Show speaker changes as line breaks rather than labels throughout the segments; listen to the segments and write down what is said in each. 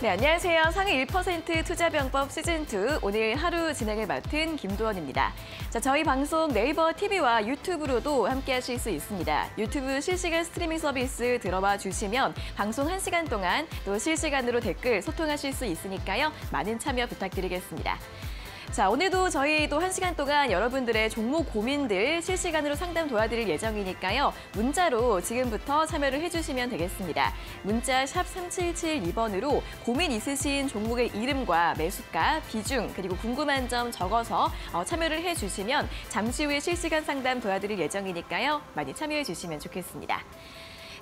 네, 안녕하세요. 상위 1% 투자병법 시즌2 오늘 하루 진행을 맡은 김도원입니다. 자, 저희 방송 네이버 TV와 유튜브로도 함께 하실 수 있습니다. 유튜브 실시간 스트리밍 서비스 들어와 주시면 방송 1시간 동안 또 실시간으로 댓글 소통하실 수 있으니까요. 많은 참여 부탁드리겠습니다. 자, 오늘도 저희 또 1시간 동안 여러분들의 종목 고민들 실시간으로 상담 도와드릴 예정이니까요. 문자로 지금부터 참여를 해주시면 되겠습니다. 문자 샵 3772번으로 고민 있으신 종목의 이름과 매수가, 비중, 그리고 궁금한 점 적어서 참여를 해주시면 잠시 후에 실시간 상담 도와드릴 예정이니까요. 많이 참여해 주시면 좋겠습니다.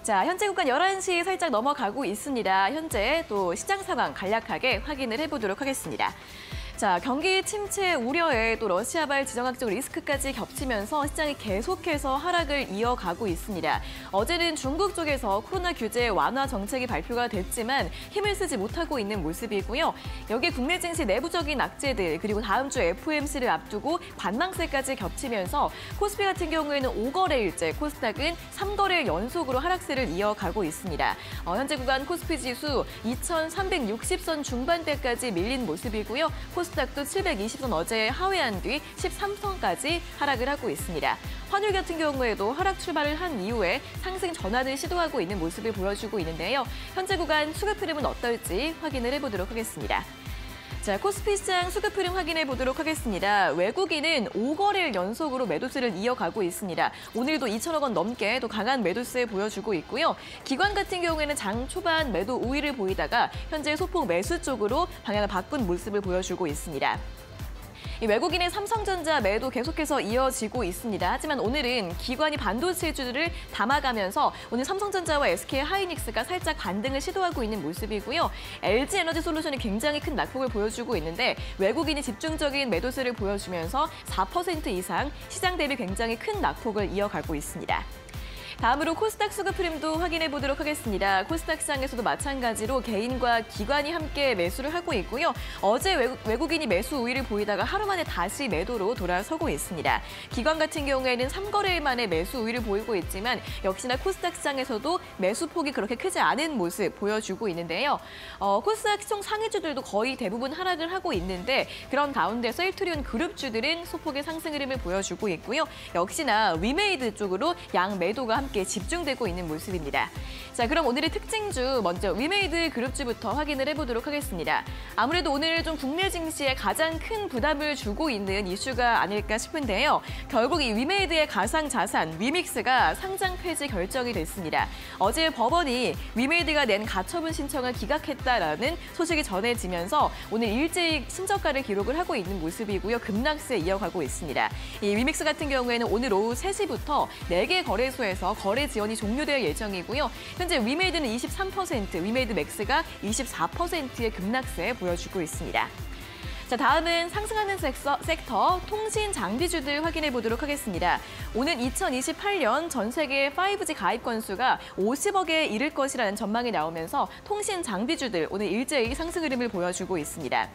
자, 현재 국간 11시 살짝 넘어가고 있습니다. 현재 또 시장 상황 간략하게 확인을 해보도록 하겠습니다. 자, 경기 침체 우려에 또 러시아발 지정학적 리스크까지 겹치면서 시장이 계속해서 하락을 이어가고 있습니다. 어제는 중국 쪽에서 코로나 규제 완화 정책이 발표가 됐지만 힘을 쓰지 못하고 있는 모습이고요. 여기에 국내 증시 내부적인 악재들 그리고 다음 주 FOMC를 앞두고 반망세까지 겹치면서 코스피 같은 경우에는 5거래일째, 코스닥은 3거래일 연속으로 하락세를 이어가고 있습니다. 현재 구간 코스피 지수 2,360선 중반대까지 밀린 모습이고요. 코스닥도 720선 어제 하회한 뒤 13선까지 하락을 하고 있습니다. 환율 같은 경우에도 하락 출발을 한 이후에 상승 전환을 시도하고 있는 모습을 보여주고 있는데요. 현재 구간 수급 흐름은 어떨지 확인을 해보도록 하겠습니다. 자, 코스피 시장 수급 흐름 확인해 보도록 하겠습니다. 외국인은 5거래일 연속으로 매도세를 이어가고 있습니다. 오늘도 2천억 원 넘게 또 강한 매도세 보여주고 있고요. 기관 같은 경우에는 장 초반 매도 우위를 보이다가 현재 소폭 매수 쪽으로 방향을 바꾼 모습을 보여주고 있습니다. 외국인의 삼성전자 매도 계속해서 이어지고 있습니다. 하지만 오늘은 기관이 반도체주를 담아가면서 오늘 삼성전자와 SK하이닉스가 살짝 반등을 시도하고 있는 모습이고요. LG에너지솔루션이 굉장히 큰 낙폭을 보여주고 있는데 외국인이 집중적인 매도세를 보여주면서 4% 이상 시장 대비 굉장히 큰 낙폭을 이어가고 있습니다. 다음으로 코스닥 수급 흐름도 확인해 보도록 하겠습니다. 코스닥 시장에서도 마찬가지로 개인과 기관이 함께 매수를 하고 있고요. 어제 외국인이 매수 우위를 보이다가 하루 만에 다시 매도로 돌아서고 있습니다. 기관 같은 경우에는 3거래일 만에 매수 우위를 보이고 있지만 역시나 코스닥 시장에서도 매수폭이 그렇게 크지 않은 모습 보여주고 있는데요. 코스닥 시총 상위주들도 거의 대부분 하락을 하고 있는데 그런 가운데서 1트리온 그룹주들은 소폭의 상승 흐름을 보여주고 있고요. 역시나 위메이드 쪽으로 양 매도가 함께 집중되고 있는 모습입니다. 자, 그럼 오늘의 특징주 먼저 위메이드 그룹주부터 확인을 해보도록 하겠습니다. 아무래도 오늘 좀 국내 증시에 가장 큰 부담을 주고 있는 이슈가 아닐까 싶은데요. 결국 이 위메이드의 가상자산 위믹스가 상장 폐지 결정이 됐습니다. 어제 법원이 위메이드가 낸 가처분 신청을 기각했다라는 소식이 전해지면서 오늘 일제히 신저가를 기록을 하고 있는 모습이고요. 급락세 이어가고 있습니다. 이 위믹스 같은 경우에는 오늘 오후 3시부터 4개 거래소에서 거래 지원이 종료될 예정이고요. 현재 위메이드는 23%, 위메이드 맥스가 24%의 급락세 보여주고 있습니다. 자, 다음은 상승하는 섹터 통신 장비주들 확인해 보도록 하겠습니다. 오늘 2028년 전 세계 5G 가입 건수가 50억에 이를 것이라는 전망이 나오면서 통신 장비주들 오늘 일제히 상승 흐름을 보여주고 있습니다.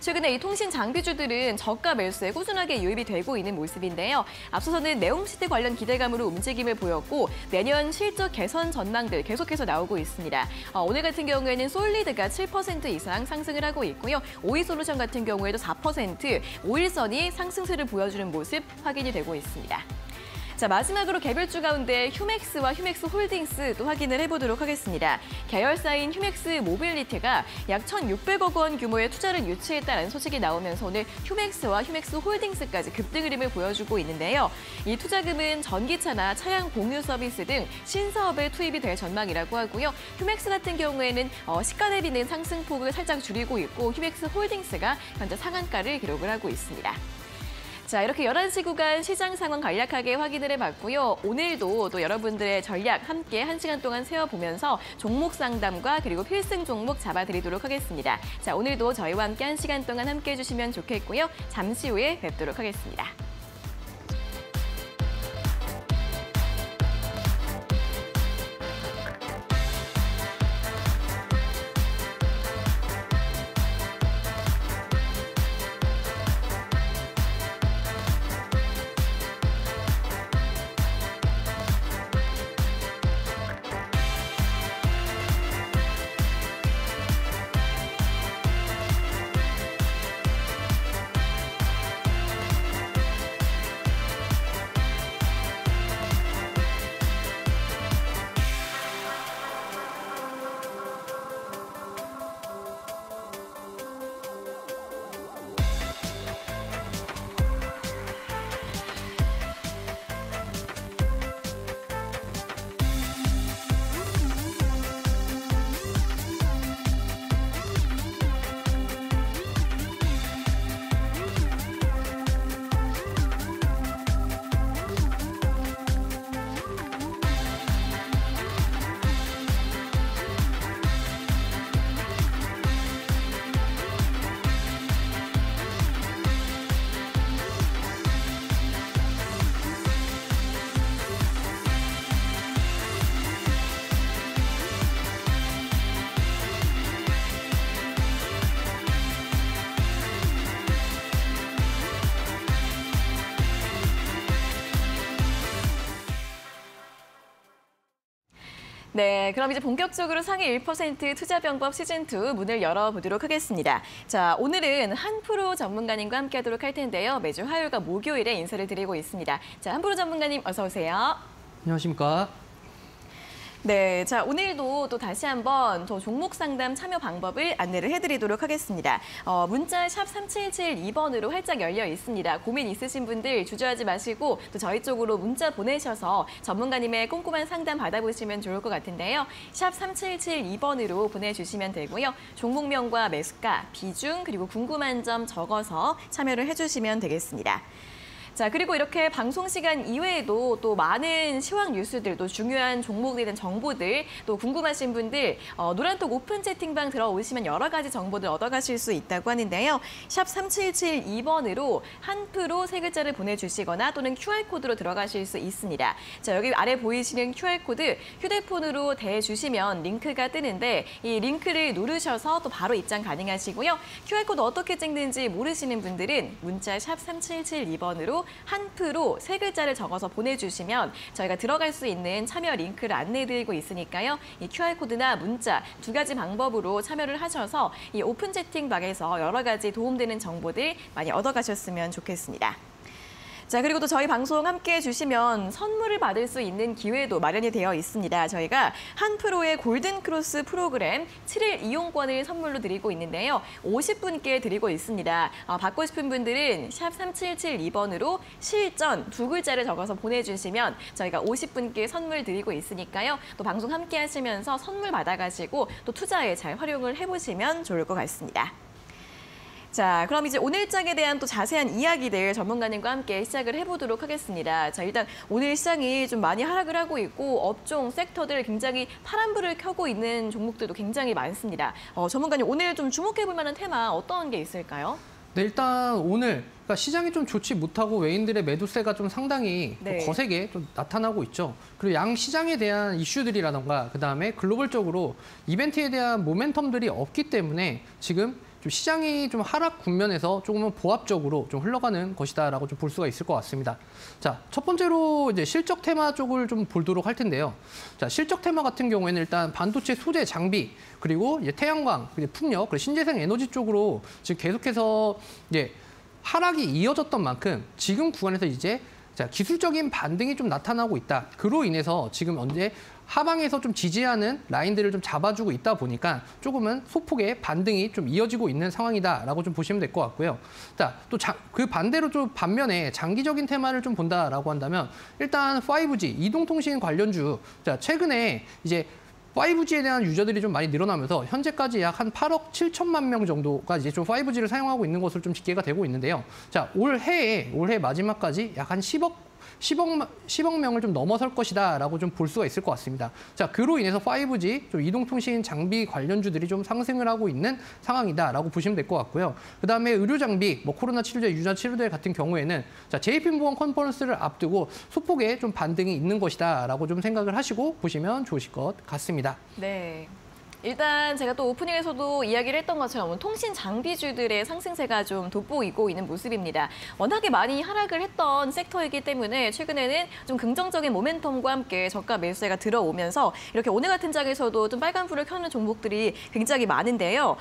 최근에 이 통신 장비주들은 저가 매수에 꾸준하게 유입이 되고 있는 모습인데요. 앞서서는 네옴시대 관련 기대감으로 움직임을 보였고 내년 실적 개선 전망들 계속해서 나오고 있습니다. 오늘 같은 경우에는 솔리드가 7% 이상 상승을 하고 있고요. 오이솔루션 같은 경우에도 4%, 오일선이 상승세를 보여주는 모습 확인이 되고 있습니다. 자, 마지막으로 개별주 가운데 휴맥스와 휴맥스 홀딩스 또 확인을 해보도록 하겠습니다. 계열사인 휴맥스 모빌리티가 약 1,600억 원 규모의 투자를 유치했다는 소식이 나오면서 오늘 휴맥스와 휴맥스 홀딩스까지 급등 흐름을 보여주고 있는데요. 이 투자금은 전기차나 차량 공유 서비스 등 신사업에 투입이 될 전망이라고 하고요. 휴맥스 같은 경우에는 시가 대비는 상승폭을 살짝 줄이고 있고 휴맥스 홀딩스가 현재 상한가를 기록을 하고 있습니다. 자, 이렇게 11시 구간 시장 상황 간략하게 확인을 해봤고요. 오늘도 또 여러분들의 전략 함께 1시간 동안 세워보면서 종목 상담과 그리고 필승 종목 잡아드리도록 하겠습니다. 자, 오늘도 저희와 함께 1시간 동안 함께 해주시면 좋겠고요. 잠시 후에 뵙도록 하겠습니다. 네, 그럼 이제 본격적으로 상위 1% 투자병법 시즌2 문을 열어보도록 하겠습니다. 자, 오늘은 한프로 전문가님과 함께하도록 할 텐데요. 매주 화요일과 목요일에 인사를 드리고 있습니다. 자, 한프로 전문가님 어서 오세요.
안녕하십니까.
네, 자 오늘도 또 다시 한번 저 종목 상담 참여 방법을 안내를 해드리도록 하겠습니다. 문자 샵 3772번으로 활짝 열려 있습니다. 고민 있으신 분들 주저하지 마시고 또 저희 쪽으로 문자 보내셔서 전문가님의 꼼꼼한 상담 받아보시면 좋을 것 같은데요. 샵 3772번으로 보내주시면 되고요. 종목명과 매수가, 비중 그리고 궁금한 점 적어서 참여를 해주시면 되겠습니다. 자, 그리고 이렇게 방송 시간 이외에도 또 많은 시황 뉴스들, 또 중요한 종목에 대한 정보들, 또 궁금하신 분들 노란톡 오픈 채팅방 들어오시면 여러 가지 정보들 얻어가실 수 있다고 하는데요. 샵 3772번으로 한프로 세 글자를 보내주시거나 또는 QR코드로 들어가실 수 있습니다. 자, 여기 아래 보이시는 QR코드 휴대폰으로 대주시면 링크가 뜨는데 이 링크를 누르셔서 또 바로 입장 가능하시고요. QR코드 어떻게 찍는지 모르시는 분들은 문자 샵 3772번으로 한프로 세 글자를 적어서 보내주시면 저희가 들어갈 수 있는 참여 링크를 안내해드리고 있으니까요. 이 QR코드나 문자 두 가지 방법으로 참여를 하셔서 이 오픈 채팅방에서 여러 가지 도움되는 정보들 많이 얻어가셨으면 좋겠습니다. 자, 그리고 또 저희 방송 함께 해주시면 선물을 받을 수 있는 기회도 마련이 되어 있습니다. 저희가 한프로의 골든크로스 프로그램 7일 이용권을 선물로 드리고 있는데요. 50분께 드리고 있습니다. 받고 싶은 분들은 샵 3772번으로 실전 두 글자를 적어서 보내주시면 저희가 50분께 선물 드리고 있으니까요. 또 방송 함께 하시면서 선물 받아가시고 또 투자에 잘 활용을 해보시면 좋을 것 같습니다. 자, 그럼 이제 오늘 장에 대한 또 자세한 이야기들 전문가님과 함께 시작을 해보도록 하겠습니다. 자, 일단 오늘 시장이 좀 많이 하락을 하고 있고 업종, 섹터들 굉장히 파란불을 켜고 있는 종목들도 굉장히 많습니다. 전문가님, 오늘 좀 주목해볼 만한 테마 어떤 게 있을까요?
네, 일단 오늘 그러니까 시장이 좀 좋지 못하고 외인들의 매도세가 좀 상당히
네.
거세게 좀 나타나고 있죠. 그리고 양 시장에 대한 이슈들이라던가 그다음에 글로벌적으로 이벤트에 대한 모멘텀들이 없기 때문에 지금 좀 시장이 좀 하락 국면에서 조금은 보합적으로 좀 흘러가는 것이다라고 좀 볼 수가 있을 것 같습니다. 자, 첫 번째로 이제 실적 테마 쪽을 좀 보도록 할 텐데요. 자, 실적 테마 같은 경우에는 일단 반도체 소재 장비 그리고 이제 태양광, 풍력, 그리고 신재생 에너지 쪽으로 지금 계속해서 이제 하락이 이어졌던 만큼 지금 구간에서 이제 자, 기술적인 반등이 좀 나타나고 있다. 그로 인해서 지금 언제 하방에서 좀 지지하는 라인들을 좀 잡아주고 있다 보니까 조금은 소폭의 반등이 좀 이어지고 있는 상황이다라고 좀 보시면 될 것 같고요. 자, 또 그 반대로 좀 반면에 장기적인 테마를 좀 본다라고 한다면 일단 5G 이동통신 관련주 자, 최근에 이제 5G에 대한 유저들이 좀 많이 늘어나면서 현재까지 약 한 8억 7천만 명 정도가 이제 좀 5G를 사용하고 있는 것으로 좀 집계가 되고 있는데요. 자, 올해 마지막까지 약 한 10억 명을 좀 넘어설 것이다라고 좀 볼 수가 있을 것 같습니다. 자, 그로 인해서 5G 좀 이동통신 장비 관련주들이 좀 상승을 하고 있는 상황이다라고 보시면 될 것 같고요. 그다음에 의료 장비, 뭐 코로나 치료제, 유전 치료제 같은 경우에는 자, JP모건 컨퍼런스를 앞두고 소폭의 좀 반등이 있는 것이다라고 좀 생각을 하시고 보시면 좋으실 것 같습니다.
네. 일단 제가 또 오프닝에서도 이야기를 했던 것처럼 통신 장비주들의 상승세가 좀 돋보이고 있는 모습입니다. 워낙에 많이 하락을 했던 섹터이기 때문에 최근에는 좀 긍정적인 모멘텀과 함께 저가 매수세가 들어오면서 이렇게 오늘 같은 장에서도 좀 빨간불을 켜는 종목들이 굉장히 많은데요.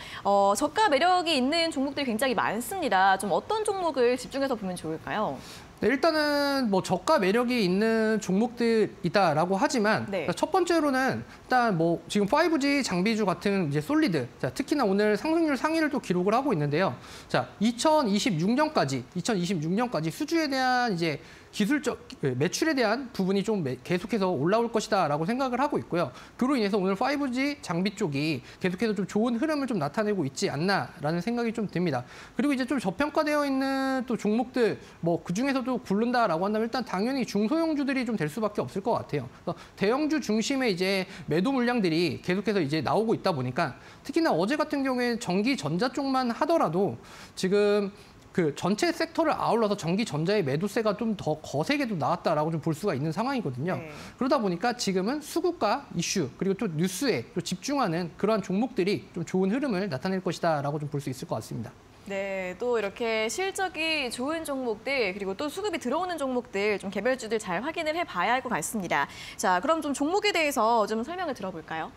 저가 매력이 있는 종목들이 굉장히 많습니다. 좀 어떤 종목을 집중해서 보면 좋을까요?
네, 일단은 뭐 저가 매력이 있는 종목들이다라고 하지만
네.
첫 번째로는 일단 뭐 지금 5G 장비주 같은 이제 솔리드, 자, 특히나 오늘 상승률 상위를 또 기록을 하고 있는데요. 자, 2026년까지 수주에 대한 이제 기술적 매출에 대한 부분이 좀 계속해서 올라올 것이다라고 생각을 하고 있고요. 그로 인해서 오늘 5G 장비 쪽이 계속해서 좀 좋은 흐름을 좀 나타내고 있지 않나라는 생각이 좀 듭니다. 그리고 이제 좀 저평가되어 있는 또 종목들 뭐 그 중에서도 고른다라고 한다면 일단 당연히 중소형주들이 좀 될 수밖에 없을 것 같아요. 그래서 대형주 중심의 이제 매도 물량들이 계속해서 이제 나오고 있다 보니까 특히나 어제 같은 경우에 전기 전자 쪽만 하더라도 지금 그 전체 섹터를 아울러서 전기 전자의 매도세가 좀 더 거세게도 나왔다라고 좀 볼 수가 있는 상황이거든요.
네.
그러다 보니까 지금은 수급과 이슈 그리고 또 뉴스에 또 집중하는 그러한 종목들이 좀 좋은 흐름을 나타낼 것이다라고 좀 볼 수 있을 것 같습니다.
네, 또 이렇게 실적이 좋은 종목들 그리고 또 수급이 들어오는 종목들 좀 개별주들 잘 확인을 해봐야 할 것 같습니다. 자, 그럼 좀 종목에 대해서 좀 설명을 들어볼까요?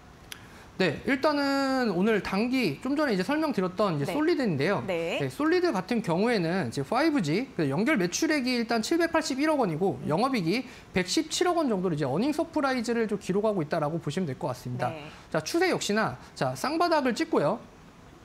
네, 일단은 오늘 단기 좀 전에 이제 설명드렸던 이제
네.
솔리드인데요.
네.
솔리드 같은 경우에는 이제 5G 연결 매출액이 일단 781억 원이고 영업이익이 117억 원 정도로 이제 어닝 서프라이즈를 좀 기록하고 있다라고 보시면 될 것 같습니다.
네.
자, 추세 역시나 자, 쌍바닥을 찍고요.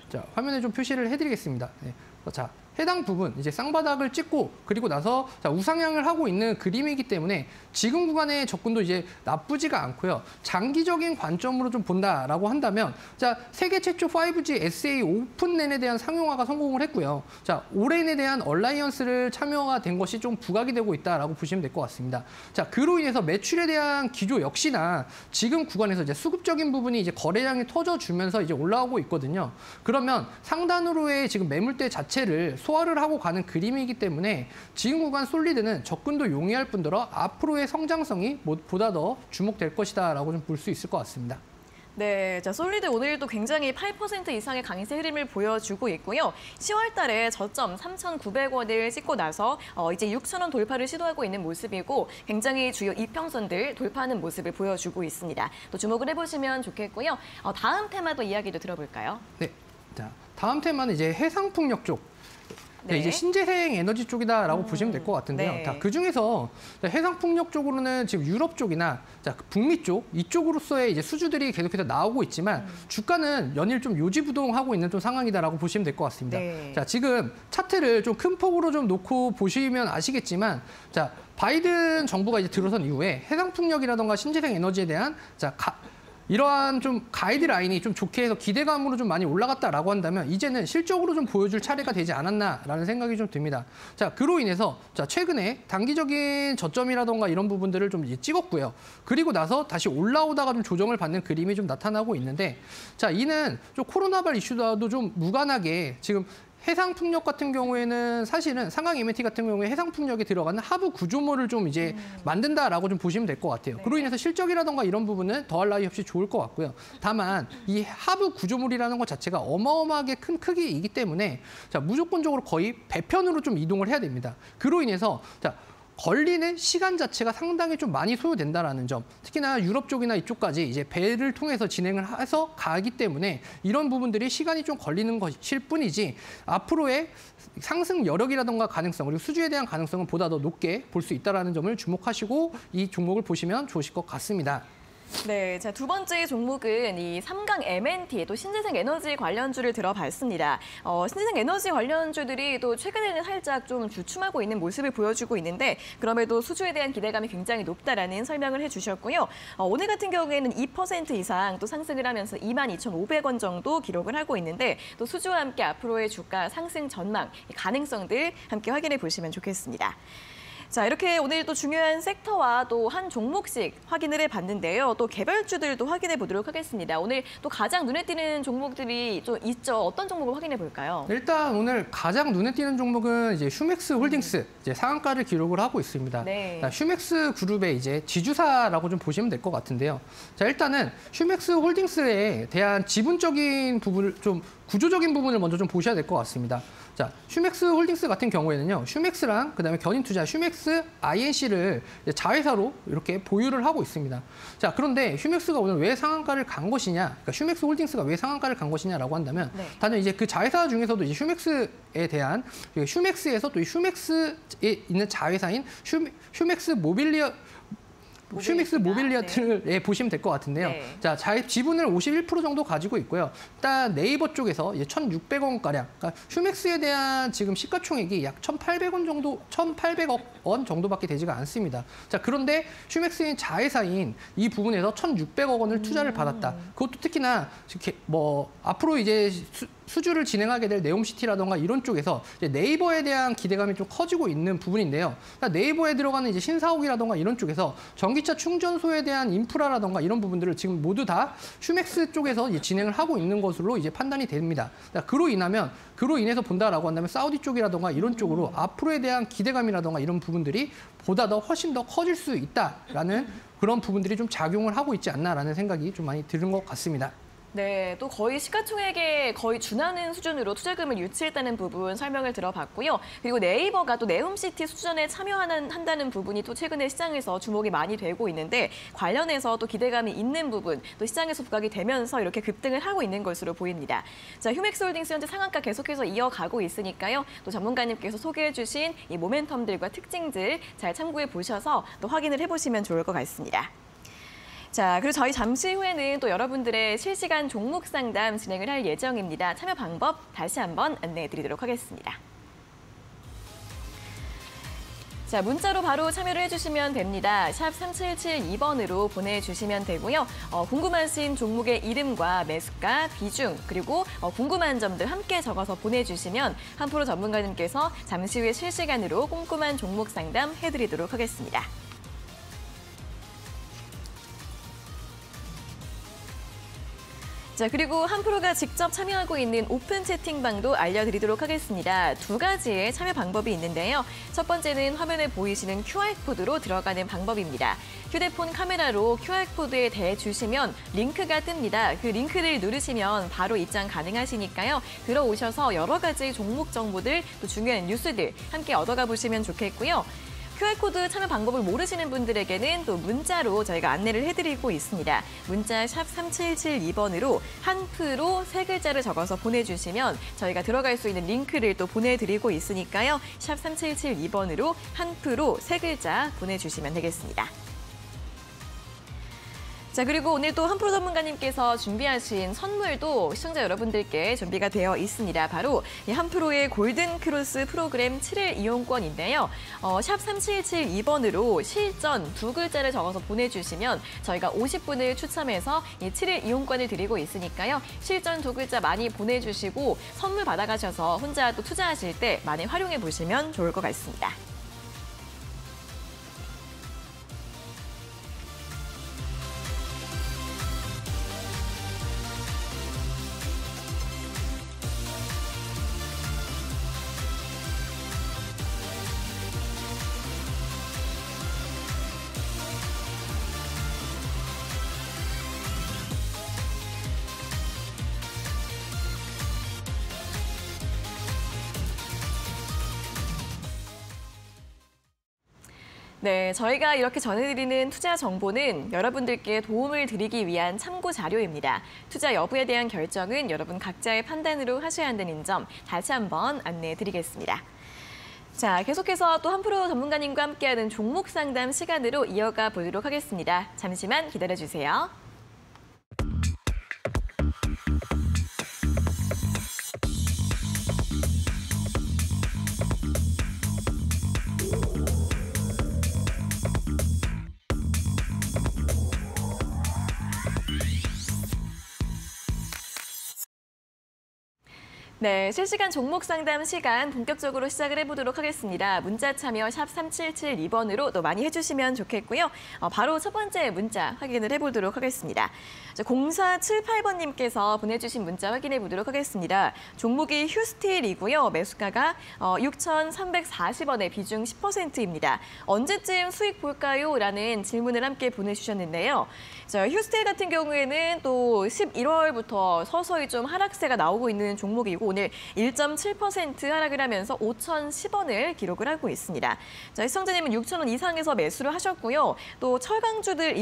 자, 화면에 좀 표시를 해드리겠습니다. 네. 자, 해당 부분 이제 쌍바닥을 찍고 그리고 나서 자, 우상향을 하고 있는 그림이기 때문에 지금 구간의 접근도 이제 나쁘지가 않고요. 장기적인 관점으로 좀 본다라고 한다면 자, 세계 최초 5G SA 오픈랜에 대한 상용화가 성공을 했고요. 자, 오랜에 대한 얼라이언스를 참여가 된 것이 좀 부각이 되고 있다라고 보시면 될 것 같습니다. 자, 그로 인해서 매출에 대한 기조 역시나 지금 구간에서 이제 수급적인 부분이 이제 거래량이 터져주면서 이제 올라오고 있거든요. 그러면 상단으로의 지금 매물대 자체를 소화를 하고 가는 그림이기 때문에 지금 구간 솔리드는 접근도 용이할 뿐더러 앞으로의 성장성이 보다 더 주목될 것이다라고 좀 볼 수 있을 것 같습니다.
네, 자, 솔리드 오늘도 굉장히 8% 이상의 강세 흐름을 보여주고 있고요. 10월 달에 저점 3,900원을 찍고 나서 이제 6,000원 돌파를 시도하고 있는 모습이고 굉장히 주요 이평선들 돌파하는 모습을 보여주고 있습니다. 또 주목을 해보시면 좋겠고요. 다음 테마도 이야기도 들어볼까요?
네, 자, 다음 테마는 이제 해상풍력 쪽. 네,
네.
이제 신재생 에너지 쪽이다라고 보시면 될 것 같은데요.
네.
자, 그중에서 해상풍력 쪽으로는 지금 유럽 쪽이나 자, 북미 쪽 이쪽으로서의 이제 수주들이 계속해서 나오고 있지만 주가는 연일 좀 요지부동하고 있는 좀 상황이다라고 보시면 될 것 같습니다.
네.
자, 지금 차트를 좀 큰 폭으로 좀 놓고 보시면 아시겠지만 자, 바이든 정부가 이제 들어선 이후에 해상풍력이라던가 신재생 에너지에 대한 이러한 좀 가이드라인이 좀 좋게 해서 기대감으로 좀 많이 올라갔다라고 한다면 이제는 실적으로 좀 보여줄 차례가 되지 않았나라는 생각이 좀 듭니다. 자, 그로 인해서 자, 최근에 단기적인 저점이라던가 이런 부분들을 좀 이제 찍었고요. 그리고 나서 다시 올라오다가 좀 조정을 받는 그림이 좀 나타나고 있는데 자, 이는 좀 코로나발 이슈와도 좀 무관하게 지금 해상풍력 같은 경우에는 사실은 상강 MNT 같은 경우에 해상풍력에 들어가는 하부 구조물을 좀 이제 만든다라고 좀 보시면 될 것 같아요.
네.
그로 인해서 실적이라던가 이런 부분은 더할 나위 없이 좋을 것 같고요. 다만 이 하부 구조물이라는 것 자체가 어마어마하게 큰 크기이기 때문에 자, 무조건적으로 거의 배편으로 좀 이동을 해야 됩니다. 그로 인해서 자, 걸리는 시간 자체가 상당히 좀 많이 소요된다라는 점. 특히나 유럽 쪽이나 이쪽까지 이제 배를 통해서 진행을 해서 가기 때문에 이런 부분들이 시간이 좀 걸리는 것일 뿐이지 앞으로의 상승 여력이라던가 가능성 그리고 수주에 대한 가능성은 보다 더 높게 볼 수 있다는 점을 주목하시고 이 종목을 보시면 좋으실 것 같습니다.
네, 자, 두 번째 종목은 이 삼강 MNT, 또 신재생 에너지 관련주를 들어봤습니다. 신재생 에너지 관련주들이 또 최근에는 살짝 좀 주춤하고 있는 모습을 보여주고 있는데 그럼에도 수주에 대한 기대감이 굉장히 높다라는 설명을 해주셨고요. 오늘 같은 경우에는 2% 이상 또 상승을 하면서 22,500원 정도 기록을 하고 있는데 또 수주와 함께 앞으로의 주가 상승 전망, 가능성들 함께 확인해 보시면 좋겠습니다. 자, 이렇게 오늘 또 중요한 섹터와 또 한 종목씩 확인을 해봤는데요. 또 개별주들도 확인해 보도록 하겠습니다. 오늘 또 가장 눈에 띄는 종목들이 좀 있죠. 어떤 종목을 확인해 볼까요?
일단 오늘 가장 눈에 띄는 종목은 이제 슈맥스 홀딩스 이제 상한가를 기록을 하고 있습니다.
네.
자, 슈맥스 그룹의 이제 지주사라고 좀 보시면 될 것 같은데요. 자, 일단은 슈맥스 홀딩스에 대한 지분적인 부분을 좀 구조적인 부분을 먼저 좀 보셔야 될 것 같습니다. 자, 슈맥스 홀딩스 같은 경우에는요, 슈맥스랑 그다음에 견인투자 슈맥스 INC를 자회사로 이렇게 보유를 하고 있습니다. 자, 그런데 슈맥스가 오늘 왜 상한가를 간 것이냐, 그러니까 슈맥스 홀딩스가 왜 상한가를 간 것이냐라고 한다면,
네.
단연 이제 그 자회사 중에서도 이제 슈맥스에 대한 슈맥스에서 또 이 슈맥스에 있는 자회사인 슈맥스 모빌리아를
네.
보시면 될 것 같은데요.
네.
자, 지분을 51% 정도 가지고 있고요. 일단 네이버 쪽에서 이제 1,600원가량, 그러니까 슈맥스에 대한 지금 시가총액이 약 1,800원 정도, 1,800억 원 정도밖에 되지가 않습니다. 자, 그런데 슈맥스인 자회사인 이 부분에서 1,600억 원을 투자를 받았다. 그것도 특히나 앞으로 이제 수주를 진행하게 될 네옴시티라던가 이런 쪽에서 이제 네이버에 대한 기대감이 좀 커지고 있는 부분인데요. 그러니까 네이버에 들어가는 이제 신사옥이라던가 이런 쪽에서 전기차 충전소에 대한 인프라라던가 이런 부분들을 지금 모두 다 슈맥스 쪽에서 이제 진행을 하고 있는 것으로 이제 판단이 됩니다. 그로 인해서 본다라고 한다면 사우디 쪽이라던가 이런 쪽으로 앞으로에 대한 기대감이라던가 이런 부분들이 보다 더 훨씬 더 커질 수 있다라는 그런 부분들이 좀 작용을 하고 있지 않나라는 생각이 좀 많이 드는 것 같습니다.
네, 또 거의 시가총액에 거의 준하는 수준으로 투자금을 유치했다는 부분 설명을 들어봤고요. 그리고 네이버가 또 네옴시티 수준에 참여한다는 부분이 또 최근에 시장에서 주목이 많이 되고 있는데 관련해서 또 기대감이 있는 부분, 또 시장에서 부각이 되면서 이렇게 급등을 하고 있는 것으로 보입니다. 자, 휴맥스홀딩스 현재 상한가 계속해서 이어가고 있으니까요. 또 전문가님께서 소개해 주신 이 모멘텀들과 특징들 잘 참고해 보셔서 또 확인을 해보시면 좋을 것 같습니다. 자, 그리고 저희 잠시 후에는 또 여러분들의 실시간 종목 상담 진행을 할 예정입니다. 참여 방법 다시 한번 안내해 드리도록 하겠습니다. 자, 문자로 바로 참여를 해주시면 됩니다. 샵 3772번으로 보내주시면 되고요. 궁금하신 종목의 이름과 매수가, 비중, 그리고 궁금한 점들 함께 적어서 보내주시면 한프로 전문가님께서 잠시 후에 실시간으로 꼼꼼한 종목 상담 해드리도록 하겠습니다. 자, 그리고 한프로가 직접 참여하고 있는 오픈 채팅방도 알려드리도록 하겠습니다. 두 가지의 참여 방법이 있는데요. 첫 번째는 화면에 보이시는 QR코드로 들어가는 방법입니다. 휴대폰 카메라로 QR코드에 대주시면 링크가 뜹니다. 그 링크를 누르시면 바로 입장 가능하시니까요. 들어오셔서 여러 가지 종목 정보들, 또 중요한 뉴스들 함께 얻어가 보시면 좋겠고요. QR코드 참여 방법을 모르시는 분들에게는 또 문자로 저희가 안내를 해드리고 있습니다. 문자 샵 3772번으로 한프로 세 글자를 적어서 보내주시면 저희가 들어갈 수 있는 링크를 또 보내드리고 있으니까요. 샵 3772번으로 한프로 세 글자 보내주시면 되겠습니다. 자, 그리고 오늘 또 한프로 전문가님께서 준비하신 선물도 시청자 여러분들께 준비가 되어 있습니다. 바로 이 한프로의 골든 크로스 프로그램 7일 이용권인데요. 샵 3772번으로 실전 두 글자를 적어서 보내주시면 저희가 50분을 추첨해서 이 7일 이용권을 드리고 있으니까요. 실전 두 글자 많이 보내주시고 선물 받아가셔서 혼자 또 투자하실 때 많이 활용해 보시면 좋을 것 같습니다. 네, 저희가 이렇게 전해드리는 투자 정보는 여러분들께 도움을 드리기 위한 참고 자료입니다. 투자 여부에 대한 결정은 여러분 각자의 판단으로 하셔야 한다는 점 다시 한번 안내해드리겠습니다. 자, 계속해서 또 한프로 전문가님과 함께하는 종목 상담 시간으로 이어가 보도록 하겠습니다. 잠시만 기다려주세요. 네, 실시간 종목 상담 시간 본격적으로 시작을 해보도록 하겠습니다. 문자 참여 샵 3772번으로 또 많이 해주시면 좋겠고요. 바로 첫 번째 문자 확인을 해보도록 하겠습니다. 0478번님께서 보내주신 문자 확인해 보도록 하겠습니다. 종목이 휴스틸이고요. 매수가가 6,340원에 비중 10%입니다. 언제쯤 수익 볼까요? 라는 질문을 함께 보내주셨는데요. 휴스틸 같은 경우에는 또 11월부터 서서히 좀 하락세가 나오고 있는 종목이고 오늘 1.7% 하락을 하면서 5,010원을 기록을 하고 있습니다. 자, 시청자님은 6,000원 이상에서 매수를 하셨고요. 또 철강주들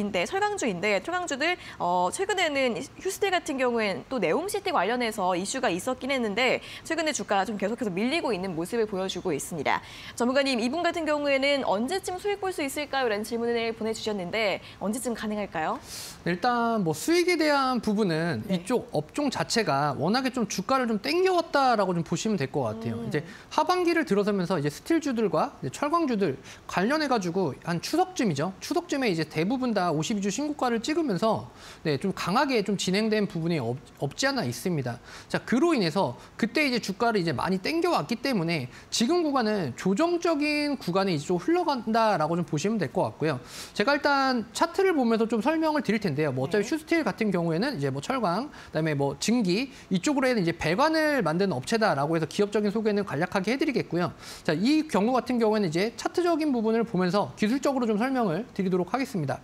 최근에는 휴스틸 같은 경우에는 또 네옴시티 관련해서 이슈가 있었긴 했는데 최근에 주가가 좀 계속해서 밀리고 있는 모습을 보여주고 있습니다. 전문가님, 이분 같은 경우에는 언제쯤 수익 볼 수 있을까요? 라는 질문을 보내주셨는데 언제쯤 가능할까요?
일단 뭐 수익에 대한 부분은 이쪽 업종 자체가 워낙에 좀 주가를 좀 땡겨왔다라고 좀 보시면 될 것 같아요. 이제 하반기를 들어서면서 이제 스틸주들과 이제 철강주들 관련해가지고 한 추석쯤이죠. 추석쯤에 이제 대부분 다 52주 신고가를 찍으면서 좀 강하게 좀 진행된 부분이 없지 않아 있습니다. 자, 그로 인해서 그때 이제 주가를 이제 많이 땡겨왔기 때문에 지금 구간은 조정적인 구간에 이제 좀 흘러간다라고 좀 보시면 될 것 같고요. 제가 일단 차트를 보면서 좀 설명을 드릴 텐데요. 뭐 어차피 휴스틸 같은 경우에는 이제 뭐 철강, 그다음에 뭐 증기 이쪽으로는 이제 배관을 만드는 업체다라고 해서 기업적인 소개는 간략하게 해드리겠고요. 자, 이 경우 같은 경우에는 이제 차트적인 부분을 보면서 기술적으로 좀 설명을 드리도록 하겠습니다.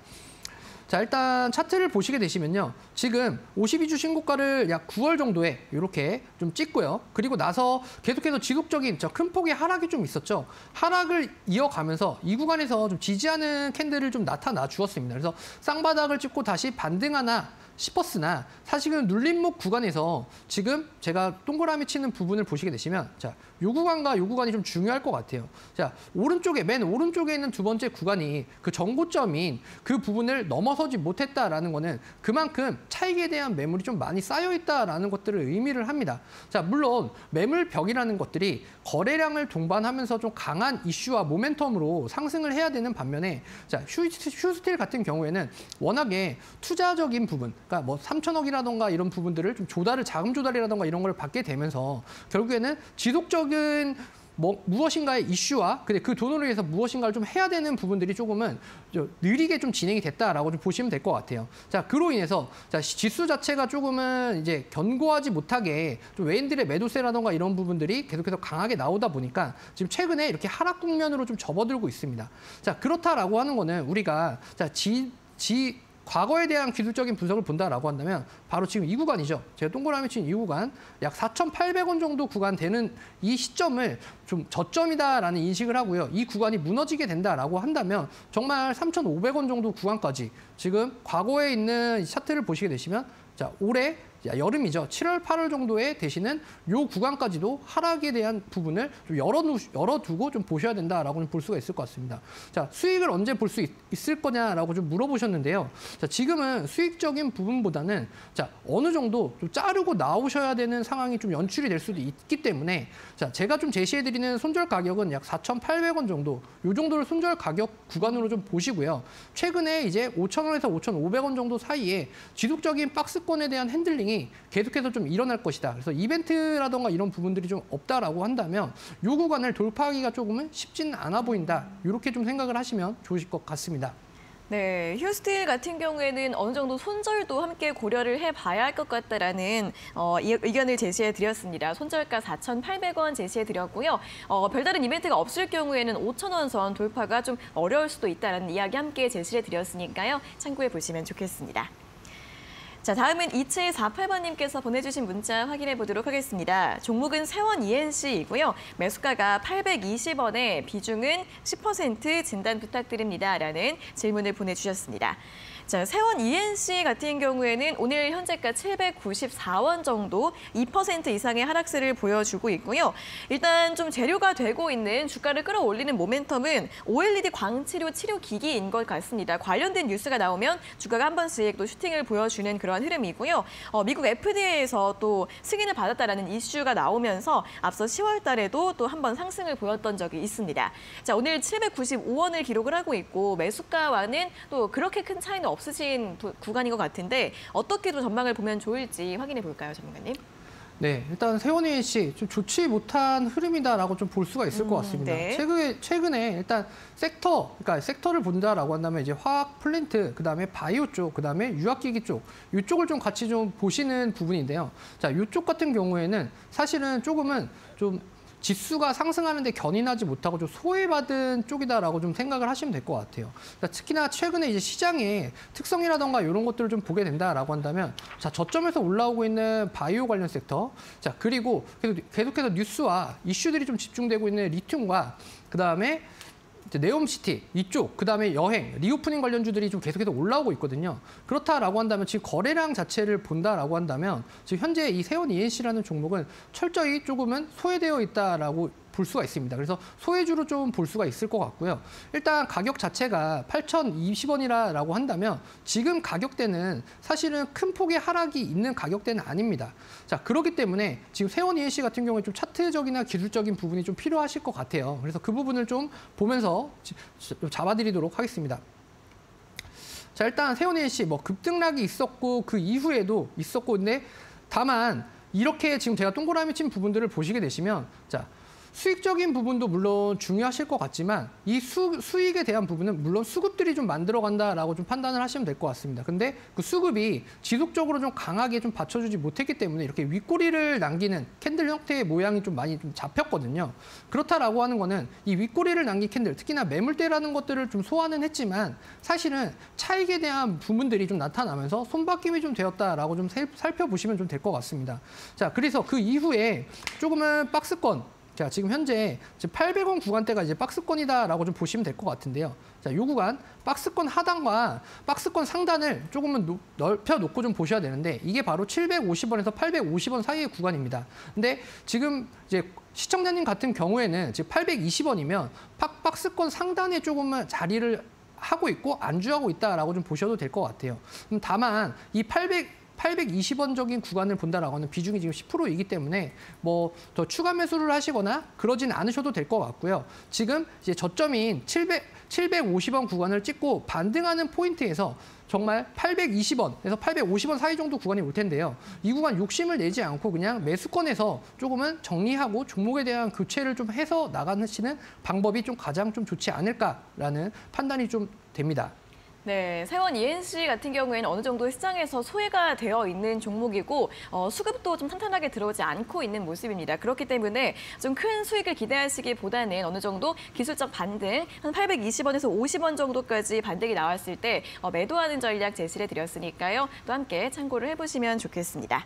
자, 일단 차트를 보시게 되시면요. 지금 52주 신고가를 약 9월 정도에 이렇게 좀 찍고요. 그리고 나서 계속해서 지속적인 큰 폭의 하락이 좀 있었죠. 하락을 이어가면서 이 구간에서 좀 지지하는 캔들을 좀 나타나 주었습니다. 그래서 쌍바닥을 찍고 다시 반등하나 싶었으나 사실은 눌림목 구간에서 지금 제가 동그라미 치는 부분을 보시게 되시면 자, 요 구간과 요 구간이 좀 중요할 것 같아요. 자, 오른쪽에 맨 오른쪽에 있는 두 번째 구간이 그 정고점인 그 부분을 넘어서지 못했다라는 거는 그만큼 차익에 대한 매물이 좀 많이 쌓여 있다라는 것들을 의미를 합니다. 자, 물론 매물벽이라는 것들이 거래량을 동반하면서 좀 강한 이슈와 모멘텀으로 상승을 해야 되는 반면에 자, 휴스틸 같은 경우에는 워낙에 투자적인 부분, 그러니까 뭐 3천억이라던가 이런 부분들을 좀 자금 조달이라던가 이런 걸 받게 되면서 결국에는 지속적인 무엇인가의 이슈와 근데 그 돈으로 위해서 무엇인가를 좀 해야 되는 부분들이 조금은 느리게 좀 진행이 됐다라고 좀 보시면 될 것 같아요. 자, 그로 인해서 자, 지수 자체가 조금은 이제 견고하지 못하게 좀 외인들의 매도세라던가 이런 부분들이 계속해서 강하게 나오다 보니까 지금 최근에 이렇게 하락 국면으로 좀 접어들고 있습니다. 자, 그렇다라고 하는 거는 우리가 자, 과거에 대한 기술적인 분석을 본다라고 한다면 바로 지금 이 구간이죠. 제가 동그라미 친 이 구간 약 4,800원 정도 구간 되는 이 시점을 좀 저점이다라는 인식을 하고요. 이 구간이 무너지게 된다라고 한다면 정말 3,500원 정도 구간까지 지금 과거에 있는 차트를 보시게 되시면 자, 올해 여름이죠. 7월, 8월 정도에 되시는 요 구간까지도 하락에 대한 부분을 좀 열어두고 좀 보셔야 된다라고 볼 수가 있을 것 같습니다. 자, 수익을 언제 볼 수 있을 거냐라고 좀 물어보셨는데요. 자, 지금은 수익적인 부분보다는 자, 어느 정도 좀 자르고 나오셔야 되는 상황이 좀 연출이 될 수도 있기 때문에 자, 제가 좀 제시해드리는 손절 가격은 약 4,800원 정도, 요 정도를 손절 가격 구간으로 좀 보시고요. 최근에 이제 5,000원에서 5,500원 정도 사이에 지속적인 박스권에 대한 핸들링 계속해서 좀 일어날 것이다. 그래서 이벤트라던가 이런 부분들이 좀 없다라고 한다면 이 구간을 돌파하기가 조금은 쉽지는 않아 보인다. 이렇게 좀 생각을 하시면 좋으실 것 같습니다.
네, 휴스틸 같은 경우에는 어느 정도 손절도 함께 고려를 해봐야 할 것 같다라는 의견을 제시해드렸습니다. 손절가 4,800원 제시해드렸고요. 별다른 이벤트가 없을 경우에는 5,000원 선 돌파가 좀 어려울 수도 있다는 이야기 함께 제시해드렸으니까요. 참고해 보시면 좋겠습니다. 자, 다음은 2748번님께서 보내주신 문자 확인해 보도록 하겠습니다. 종목은 세원 ENC이고요. 매수가가 820원에 비중은 10% 진단 부탁드립니다. 라는 질문을 보내주셨습니다. 자, 세원 ENC 같은 경우에는 오늘 현재가 794원 정도 2% 이상의 하락세를 보여주고 있고요. 일단 좀 재료가 되고 있는 주가를 끌어올리는 모멘텀은 OLED 광치료 치료기기인 것 같습니다. 관련된 뉴스가 나오면 주가가 한 번씩 또 슈팅을 보여주는 그런 흐름이고요. 미국 FDA에서 또 승인을 받았다라는 이슈가 나오면서 앞서 10월 달에도 또 한 번 상승을 보였던 적이 있습니다. 자, 오늘 795원을 기록을 하고 있고 매수가와는 또 그렇게 큰 차이는 없으신 구간인 것 같은데 어떻게 또 전망을 보면 좋을지 확인해 볼까요, 전문가님?
네, 일단 세원 ENC 좀 좋지 못한 흐름이다라고 좀 볼 수가 있을 것 같습니다.
네.
최근에 일단 그러니까 섹터를 본다라고 한다면 이제 화학 플랜트, 그다음에 바이오 쪽, 그다음에 유압기기 쪽, 이쪽을 좀 같이 좀 보시는 부분인데요. 자, 이쪽 같은 경우에는 사실은 조금은 좀 지수가 상승하는 데 견인하지 못하고 좀 소외받은 쪽이다라고 좀 생각을 하시면 될 것 같아요. 그러니까 특히나 최근에 이제 시장의 특성이라던가 이런 것들을 좀 보게 된다라고 한다면 자, 저점에서 올라오고 있는 바이오 관련 섹터, 자, 그리고 계속해서 뉴스와 이슈들이 좀 집중되고 있는 리튬과 그다음에 네옴시티 이쪽, 그다음에 여행, 리오프닝 관련주들이 좀 계속해서 올라오고 있거든요. 그렇다라고 한다면 지금 거래량 자체를 본다라고 한다면 지금 현재 이 세원 ENC라는 종목은 철저히 조금은 소외되어 있다라고 볼 수가 있습니다. 그래서 소외주로 좀 볼 수가 있을 것 같고요. 일단 가격 자체가 8,020원이라고 한다면 지금 가격대는 사실은 큰 폭의 하락이 있는 가격대는 아닙니다. 자, 그렇기 때문에 지금 세원 ENC 같은 경우에 좀 차트적이나 기술적인 부분이 좀 필요하실 것 같아요. 그래서 그 부분을 좀 보면서 잡아드리도록 하겠습니다. 자, 일단 세원 ENC 뭐 급등락이 있었고 그 이후에도 있었고 근데 다만 이렇게 지금 제가 동그라미 친 부분들을 보시게 되시면 자, 수익적인 부분도 물론 중요하실 것 같지만 이 수익에 대한 부분은 물론 수급들이 좀 만들어간다라고 좀 판단을 하시면 될 것 같습니다. 근데 그 수급이 지속적으로 좀 강하게 좀 받쳐주지 못했기 때문에 이렇게 윗꼬리를 남기는 캔들 형태의 모양이 좀 많이 좀 잡혔거든요. 그렇다라고 하는 거는 이 윗꼬리를 남긴 캔들, 특히나 매물대라는 것들을 좀 소화는 했지만 사실은 차익에 대한 부분들이 좀 나타나면서 손바뀜이 좀 되었다라고 좀 살펴보시면 좀 될 것 같습니다. 자, 그래서 그 이후에 조금은 박스권, 자, 지금 현재 800원 구간대가 이제 박스권이다라고 좀 보시면 될 것 같은데요. 자, 이 구간 박스권 하단과 박스권 상단을 조금은 넓혀 놓고 좀 보셔야 되는데 이게 바로 750원에서 850원 사이의 구간입니다. 근데 지금 이제 시청자님 같은 경우에는 지금 820원이면 박스권 상단에 조금은 자리를 하고 있고 안주하고 있다라고 좀 보셔도 될 것 같아요. 다만 이 820원적인 구간을 본다라고 하는 비중이 지금 10%이기 때문에 뭐 더 추가 매수를 하시거나 그러진 않으셔도 될 것 같고요. 지금 이제 저점인 750원 구간을 찍고 반등하는 포인트에서 정말 820원에서 850원 사이 정도 구간이 올 텐데요. 이 구간 욕심을 내지 않고 그냥 매수권에서 조금은 정리하고 종목에 대한 교체를 좀 해서 나가시는 방법이 좀 가장 좀 좋지 않을까라는 판단이 좀 됩니다.
네, 세원 ENC 같은 경우에는 어느 정도 시장에서 소외가 되어 있는 종목이고 수급도 좀 탄탄하게 들어오지 않고 있는 모습입니다. 그렇기 때문에 좀 큰 수익을 기대하시기보다는 어느 정도 기술적 반등, 한 820원에서 50원 정도까지 반등이 나왔을 때 매도하는 전략 제시를 드렸으니까요. 또 함께 참고를 해보시면 좋겠습니다.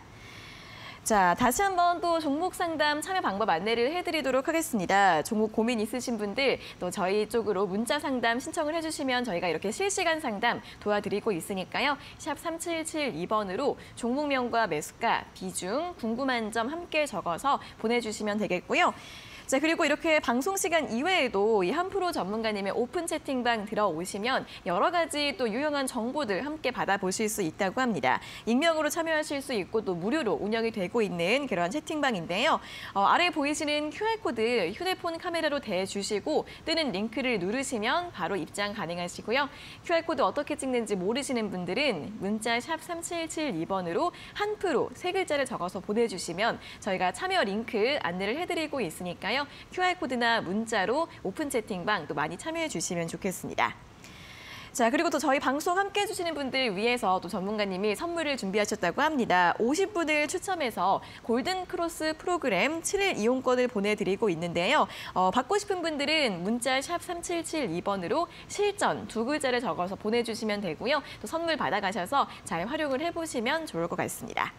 자, 다시 한번 또 종목 상담 참여 방법 안내를 해드리도록 하겠습니다. 종목 고민 있으신 분들 또 저희 쪽으로 문자 상담 신청을 해주시면 저희가 이렇게 실시간 상담 도와드리고 있으니까요. 샵 3772번으로 종목명과 매수가, 비중, 궁금한 점 함께 적어서 보내주시면 되겠고요. 자, 그리고 이렇게 방송 시간 이외에도 이 한프로 전문가님의 오픈 채팅방 들어오시면 여러 가지 또 유용한 정보들 함께 받아보실 수 있다고 합니다. 익명으로 참여하실 수 있고 또 무료로 운영이 되고 있는 그런 채팅방인데요. 아래 보이시는 QR코드 휴대폰 카메라로 대주시고 뜨는 링크를 누르시면 바로 입장 가능하시고요. QR코드 어떻게 찍는지 모르시는 분들은 문자 샵 3772번으로 한프로 3글자를 적어서 보내주시면 저희가 참여 링크 안내를 해드리고 있으니까요. QR코드나 문자로 오픈 채팅방 또 많이 참여해 주시면 좋겠습니다. 자, 그리고 또 저희 방송 함께 해주시는 분들 위해서 또 전문가님이 선물을 준비하셨다고 합니다. 50분을 추첨해서 골든 크로스 프로그램 7일 이용권을 보내드리고 있는데요. 받고 싶은 분들은 문자 샵 3772번으로 실전 2글자를 적어서 보내주시면 되고요. 또 선물 받아가셔서 잘 활용을 해보시면 좋을 것 같습니다.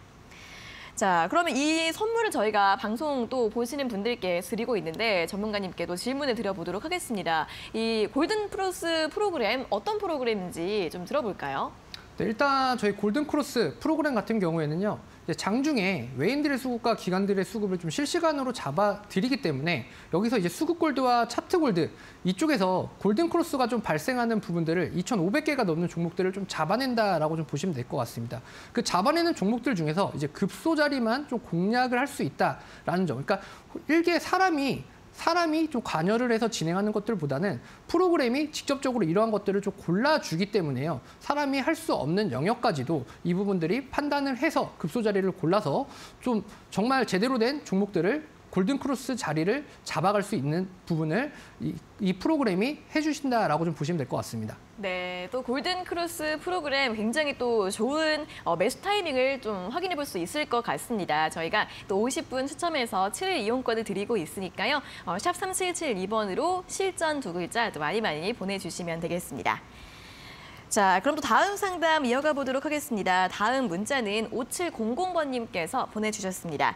자, 그러면 이 선물을 저희가 방송 또 보시는 분들께 드리고 있는데 전문가님께도 질문을 드려보도록 하겠습니다. 이 골든 크로스 프로그램 어떤 프로그램인지 좀 들어볼까요?
네, 일단 저희 골든 크로스 프로그램 같은 경우에는요. 장중에 외인들의 수급과 기관들의 수급을 좀 실시간으로 잡아드리기 때문에 여기서 이제 수급 골드와 차트 골드 이쪽에서 골든 크로스가 좀 발생하는 부분들을 2,500개가 넘는 종목들을 좀 잡아낸다라고 좀 보시면 될 것 같습니다. 그 잡아내는 종목들 중에서 이제 급소 자리만 좀 공략을 할 수 있다라는 점. 그러니까 일개 사람이 좀 관여를 해서 진행하는 것들보다는 프로그램이 직접적으로 이러한 것들을 좀 골라주기 때문에요. 사람이 할 수 없는 영역까지도 이 부분들이 판단을 해서 급소 자리를 골라서 좀 정말 제대로 된 종목들을 골든크로스 자리를 잡아갈 수 있는 부분을 이 프로그램이 해주신다라고 좀 보시면 될 것 같습니다.
네, 또 골든크로스 프로그램 굉장히 또 좋은 매수 타이밍을 좀 확인해 볼 수 있을 것 같습니다. 저희가 또 50분 추첨해서 7일 이용권을 드리고 있으니까요. 샵 3772번으로 실전 2글자 또 많이 보내주시면 되겠습니다. 자, 그럼 또 다음 상담 이어가 보도록 하겠습니다. 다음 문자는 5700번님께서 보내주셨습니다.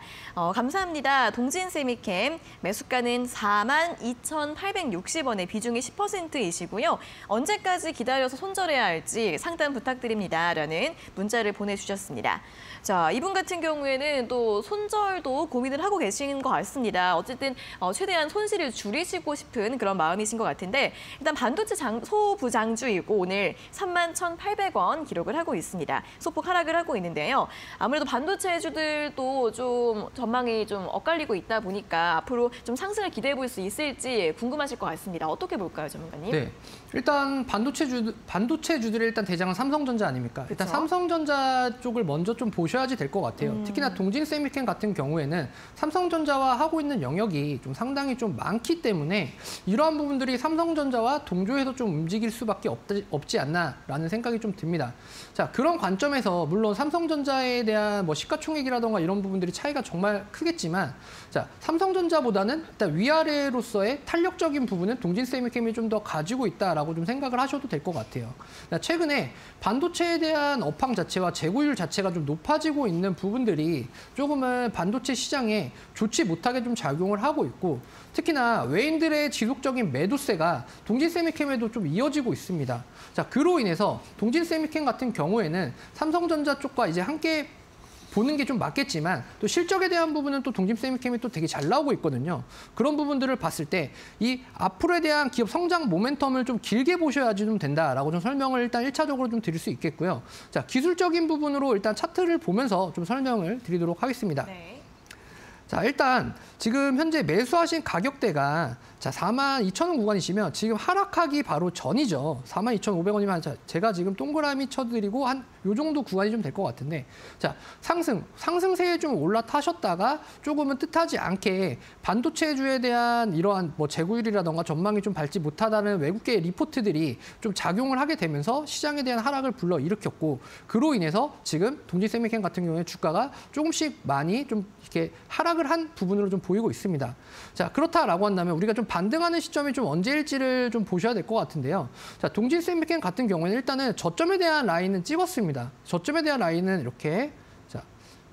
감사합니다. 동진세미캠 매수가는 42,860원에 비중이 10%이시고요. 언제까지 기다려서 손절해야 할지 상담 부탁드립니다. 라는 문자를 보내주셨습니다. 자, 이분 같은 경우에는 또 손절도 고민을 하고 계신 것 같습니다. 어쨌든 최대한 손실을 줄이시고 싶은 그런 마음이신 것 같은데 일단 반도체 소부장주이고 오늘 3월 31,800원 기록을 하고 있습니다. 소폭 하락을 하고 있는데요. 아무래도 반도체주들도 좀 전망이 좀 엇갈리고 있다 보니까 앞으로 좀 상승을 기대해 볼 수 있을지 궁금하실 것 같습니다. 어떻게 볼까요, 전문가님?
네, 일단 반도체주들의 일단 대장은 삼성전자 아닙니까?
그쵸?
일단 삼성전자 쪽을 먼저 좀 보셔야지 될 것 같아요. 특히나 동진세미캠 같은 경우에는 삼성전자와 하고 있는 영역이 좀 상당히 좀 많기 때문에 이러한 부분들이 삼성전자와 동조해서 좀 움직일 수밖에 없지 않나라는 생각이 좀 듭니다. 자, 그런 관점에서 물론 삼성전자에 대한 뭐 시가총액이라던가 이런 부분들이 차이가 정말 크겠지만, 자, 삼성전자보다는 일단 위아래로서의 탄력적인 부분은 동진세미캠이 좀 더 가지고 있다라고 좀 생각을 하셔도 될 것 같아요. 최근에 반도체에 대한 업황 자체와 재고율 자체가 좀 높아지고 있는 부분들이 조금은 반도체 시장에 좋지 못하게 좀 작용을 하고 있고, 특히나 외인들의 지속적인 매도세가 동진세미캠에도 좀 이어지고 있습니다. 자, 그로 인해서 동진세미캠 같은 경우에는 삼성전자 쪽과 이제 함께 보는 게 좀 맞겠지만 또 실적에 대한 부분은 또 동진세미캠이 또 되게 잘 나오고 있거든요. 그런 부분들을 봤을 때 이 앞으로에 대한 기업 성장 모멘텀을 좀 길게 보셔야지 좀 된다라고 좀 설명을 일단 1차적으로 좀 드릴 수 있겠고요. 자, 기술적인 부분으로 일단 차트를 보면서 좀 설명을 드리도록 하겠습니다.
네.
자, 일단 지금 현재 매수하신 가격대가 자 42,000원 구간이시면 지금 하락하기 바로 전이죠. 42,500원이면 제가 지금 동그라미 쳐드리고 한 요 정도 구간이 좀 될 것 같은데, 자 상승세에 좀 올라타셨다가 조금은 뜻하지 않게 반도체주에 대한 이러한 뭐 재고율이라던가 전망이 좀 밝지 못하다는 외국계 리포트들이 좀 작용을 하게 되면서 시장에 대한 하락을 불러일으켰고, 그로 인해서 지금 동진세미캠 같은 경우에 주가가 조금씩 많이 좀 이렇게 하락을 한 부분으로 좀 보이고 있습니다. 자, 그렇다라고 한다면 우리가 좀 반등하는 시점이 좀 언제일지를 좀 보셔야 될 것 같은데요. 자, 동진세미캠 같은 경우에는 일단은 저점에 대한 라인은 찍었습니다. 저점에 대한 라인은 이렇게 자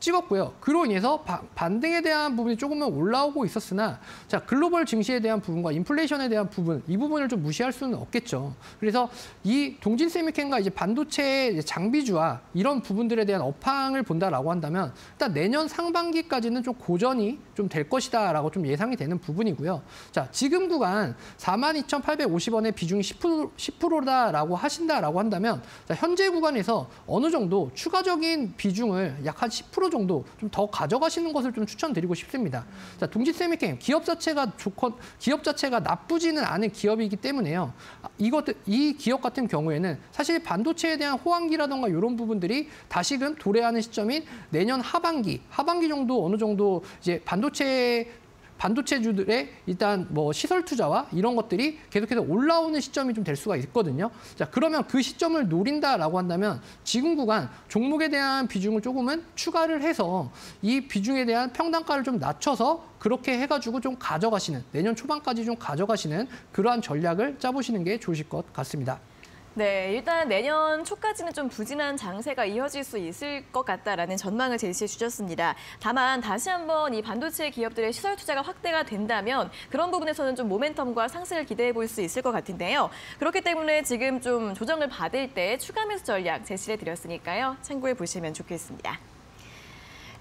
찍었고요. 그로 인해서 반등에 대한 부분이 조금은 올라오고 있었으나, 자, 글로벌 증시에 대한 부분과 인플레이션에 대한 부분, 이 부분을 좀 무시할 수는 없겠죠. 그래서 이 동진세미캠과 이제 반도체 장비주와 이런 부분들에 대한 업황을 본다라고 한다면 일단 내년 상반기까지는 좀 고전이 좀 될 것이다라고 좀 예상이 되는 부분이고요. 자, 지금 구간 42,850원의 비중이 10%다라고 하신다라고 한다면, 자, 현재 구간에서 어느 정도 추가적인 비중을 약 한 10% 정도 좀 더 가져가시는 것을 좀 추천드리고 싶습니다. 자, 동진세미캠 기업 자체가 나쁘지는 않은 기업이기 때문에요. 이 기업 같은 경우에는 사실 반도체에 대한 호황기라던가 이런 부분들이 다시금 도래하는 시점인 내년 하반기 정도 어느 정도 이제 반도체주들의 일단 뭐 시설 투자와 이런 것들이 계속해서 올라오는 시점이 좀 될 수가 있거든요. 자, 그러면 그 시점을 노린다라고 한다면 지금 구간 종목에 대한 비중을 조금은 추가를 해서 이 비중에 대한 평단가를 좀 낮춰서 그렇게 해가지고 좀 가져가시는, 내년 초반까지 좀 가져가시는 그러한 전략을 짜보시는 게 좋으실 것 같습니다.
네, 일단 내년 초까지는 좀 부진한 장세가 이어질 수 있을 것 같다라는 전망을 제시해 주셨습니다. 다만 다시 한번 이 반도체 기업들의 시설 투자가 확대가 된다면 그런 부분에서는 좀 모멘텀과 상승을 기대해 볼 수 있을 것 같은데요. 그렇기 때문에 지금 좀 조정을 받을 때 추가 매수 전략 제시해 드렸으니까요. 참고해 보시면 좋겠습니다.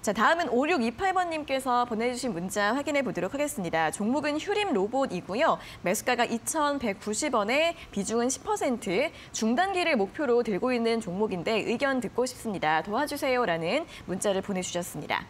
자, 다음은 5628번님께서 보내주신 문자 확인해 보도록 하겠습니다. 종목은 휴림 로봇이고요. 매수가가 2,190원에 비중은 10%, 중단기를 목표로 들고 있는 종목인데 의견 듣고 싶습니다. 도와주세요라는 문자를 보내주셨습니다.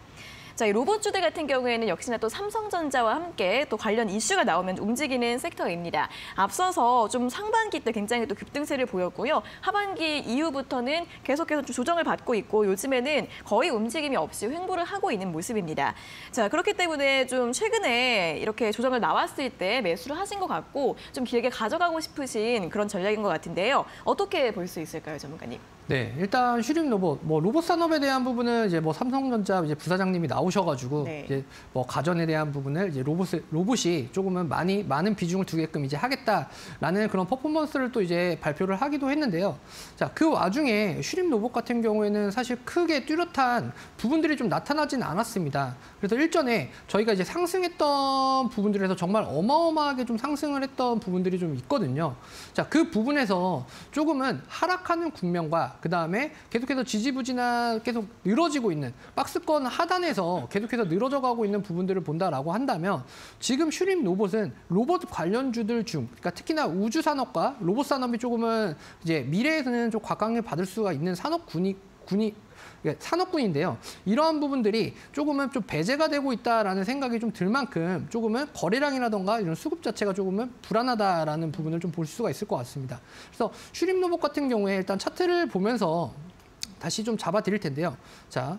자, 이 로봇주들 같은 경우에는 역시나 또 삼성전자와 함께 또 관련 이슈가 나오면 움직이는 섹터입니다. 앞서서 좀 상반기 때 굉장히 또 급등세를 보였고요. 하반기 이후부터는 계속해서 좀 조정을 받고 있고 요즘에는 거의 움직임이 없이 횡보를 하고 있는 모습입니다. 자, 그렇기 때문에 좀 최근에 이렇게 조정을 나왔을 때 매수를 하신 것 같고 좀 길게 가져가고 싶으신 그런 전략인 것 같은데요. 어떻게 볼 수 있을까요, 전문가님?
네, 일단 휴림 로봇, 로봇 산업에 대한 부분은 이제 삼성전자 이제 부사장님이 나오셔가지고
네.
이제 가전에 대한 부분을 이제 로봇이 조금은 많은 비중을 두게끔 이제 하겠다라는 그런 퍼포먼스를 또 이제 발표를 하기도 했는데요. 자, 그 와중에 휴림 로봇 같은 경우에는 사실 크게 뚜렷한 부분들이 좀 나타나진 않았습니다. 그래서 일전에 저희가 이제 상승했던 부분들에서 정말 어마어마하게 좀 상승을 했던 부분들이 좀 있거든요. 자, 그 부분에서 조금은 하락하는 국면과 있다. 그다음에 계속해서 지지부진한 계속 늘어지고 있는 박스권 하단에서 계속해서 늘어져 가고 있는 부분들을 본다라고 한다면 지금 슈림 로봇은 로봇 관련주들 중 그러니까 특히나 우주 산업과 로봇 산업이 조금은 이제 미래에서는 좀 곽강을 받을 수가 있는 산업군인데요. 이러한 부분들이 조금은 좀 배제가 되고 있다라는 생각이 좀 들 만큼 조금은 거래량이라던가 이런 수급 자체가 조금은 불안하다라는 부분을 좀 볼 수가 있을 것 같습니다. 그래서 슈림 로봇 같은 경우에 일단 차트를 보면서 다시 좀 잡아드릴 텐데요. 자,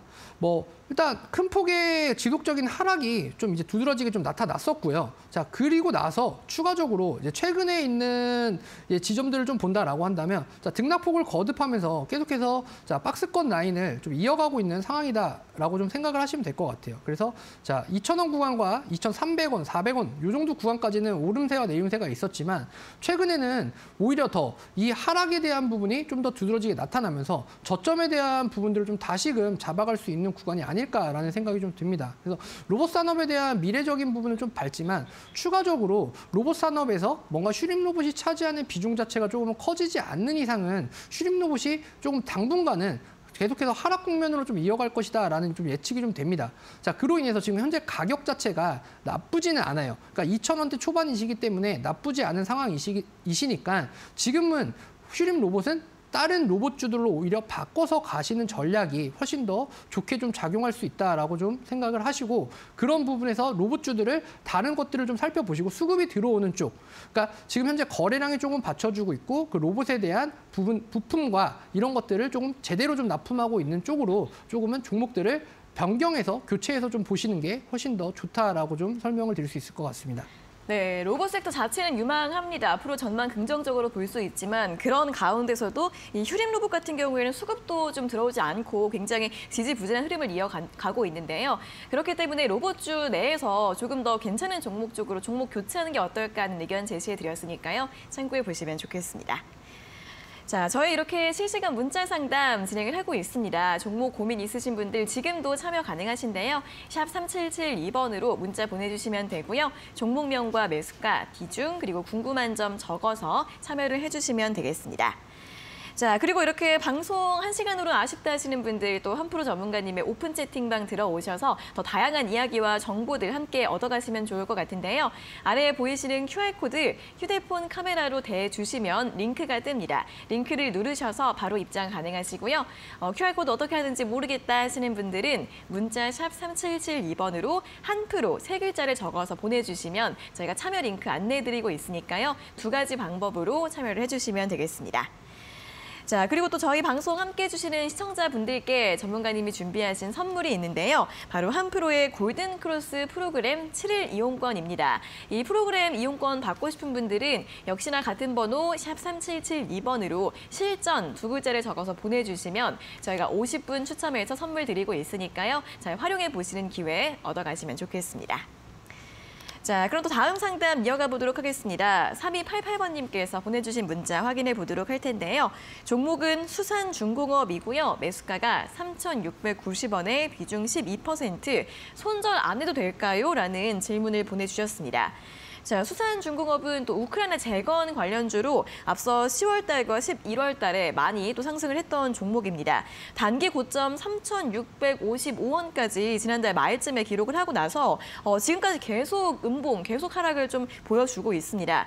일단 큰 폭의 지속적인 하락이 좀 이제 두드러지게 좀 나타났었고요. 자, 그리고 나서 추가적으로 이제 최근에 있는 지점들을 좀 본다라고 한다면, 자, 등락폭을 거듭하면서 계속해서 자, 박스권 라인을 좀 이어가고 있는 상황이다라고 좀 생각을 하시면 될 것 같아요. 그래서 자, 2,000원 구간과 2,300원, 400원 이 정도 구간까지는 오름세와 내림세가 있었지만 최근에는 오히려 더 이 하락에 대한 부분이 좀 더 두드러지게 나타나면서 저점에 대한 부분들을 좀 다시금 잡아갈 수 있는 구간이 아닐까라는 생각이 좀 듭니다. 그래서 로봇 산업에 대한 미래적인 부분은 좀 밝지만 추가적으로 로봇 산업에서 뭔가 슈림 로봇이 차지하는 비중 자체가 조금 커지지 않는 이상은 슈림 로봇이 조금 당분간은 계속해서 하락 국면으로 좀 이어갈 것이다라는 좀 예측이 좀 됩니다. 자, 그로 인해서 지금 현재 가격 자체가 나쁘지는 않아요. 그러니까 2,000원대 초반이시기 때문에 나쁘지 않은 상황이시니까 지금은 슈림 로봇은 다른 로봇주들로 오히려 바꿔서 가시는 전략이 훨씬 더 좋게 좀 작용할 수 있다라고 좀 생각을 하시고 그런 부분에서 로봇주들을 다른 것들을 좀 살펴보시고 수급이 들어오는 쪽, 그러니까 지금 현재 거래량이 조금 받쳐주고 있고 그 로봇에 대한 부품과 이런 것들을 조금 제대로 좀 납품하고 있는 쪽으로 조금은 종목들을 변경해서 교체해서 좀 보시는 게 훨씬 더 좋다라고 좀 설명을 드릴 수 있을 것 같습니다.
네, 로봇 섹터 자체는 유망합니다. 앞으로 전망 긍정적으로 볼 수 있지만 그런 가운데서도 이 휴림 로봇 같은 경우에는 수급도 좀 들어오지 않고 굉장히 지지부진한 흐름을 이어가고 있는데요. 그렇기 때문에 로봇주 내에서 조금 더 괜찮은 종목 쪽으로 종목 교체하는 게 어떨까 하는 의견 제시해드렸으니까요. 참고해 보시면 좋겠습니다. 자, 저희 이렇게 실시간 문자 상담 진행을 하고 있습니다. 종목 고민 있으신 분들 지금도 참여 가능하신데요. 샵 3772번으로 문자 보내주시면 되고요. 종목명과 매수가, 비중, 그리고 궁금한 점 적어서 참여를 해주시면 되겠습니다. 자, 그리고 이렇게 방송 1시간으로 아쉽다 하시는 분들 또 한프로 전문가님의 오픈 채팅방 들어오셔서 더 다양한 이야기와 정보들 함께 얻어가시면 좋을 것 같은데요. 아래에 보이시는 QR코드 휴대폰 카메라로 대주시면 링크가 뜹니다. 링크를 누르셔서 바로 입장 가능하시고요. QR코드 어떻게 하는지 모르겠다 하시는 분들은 문자 샵 3772번으로 한프로 3글자를 적어서 보내주시면 저희가 참여 링크 안내해드리고 있으니까요. 2가지 방법으로 참여를 해주시면 되겠습니다. 자, 그리고 또 저희 방송 함께 해주시는 시청자분들께 전문가님이 준비하신 선물이 있는데요. 바로 한프로의 골든 크로스 프로그램 7일 이용권입니다. 이 프로그램 이용권 받고 싶은 분들은 역시나 같은 번호 샵 3772번으로 실전 2글자를 적어서 보내주시면 저희가 50분 추첨해서 선물 드리고 있으니까요. 잘 활용해 보시는 기회 얻어가시면 좋겠습니다. 자, 그럼 또 다음 상담 이어가 보도록 하겠습니다. 3288번님께서 보내주신 문자 확인해 보도록 할 텐데요. 종목은 수산중공업이고요. 매수가가 3,690원에 비중 12%. 손절 안 해도 될까요? 라는 질문을 보내주셨습니다. 자, 수산중공업은 또 우크라이나 재건 관련주로 앞서 10월 달과 11월 달에 많이 또 상승을 했던 종목입니다. 단기 고점 3,655원까지 지난달 말쯤에 기록을 하고 나서 지금까지 계속 음봉, 계속 하락을 좀 보여주고 있습니다.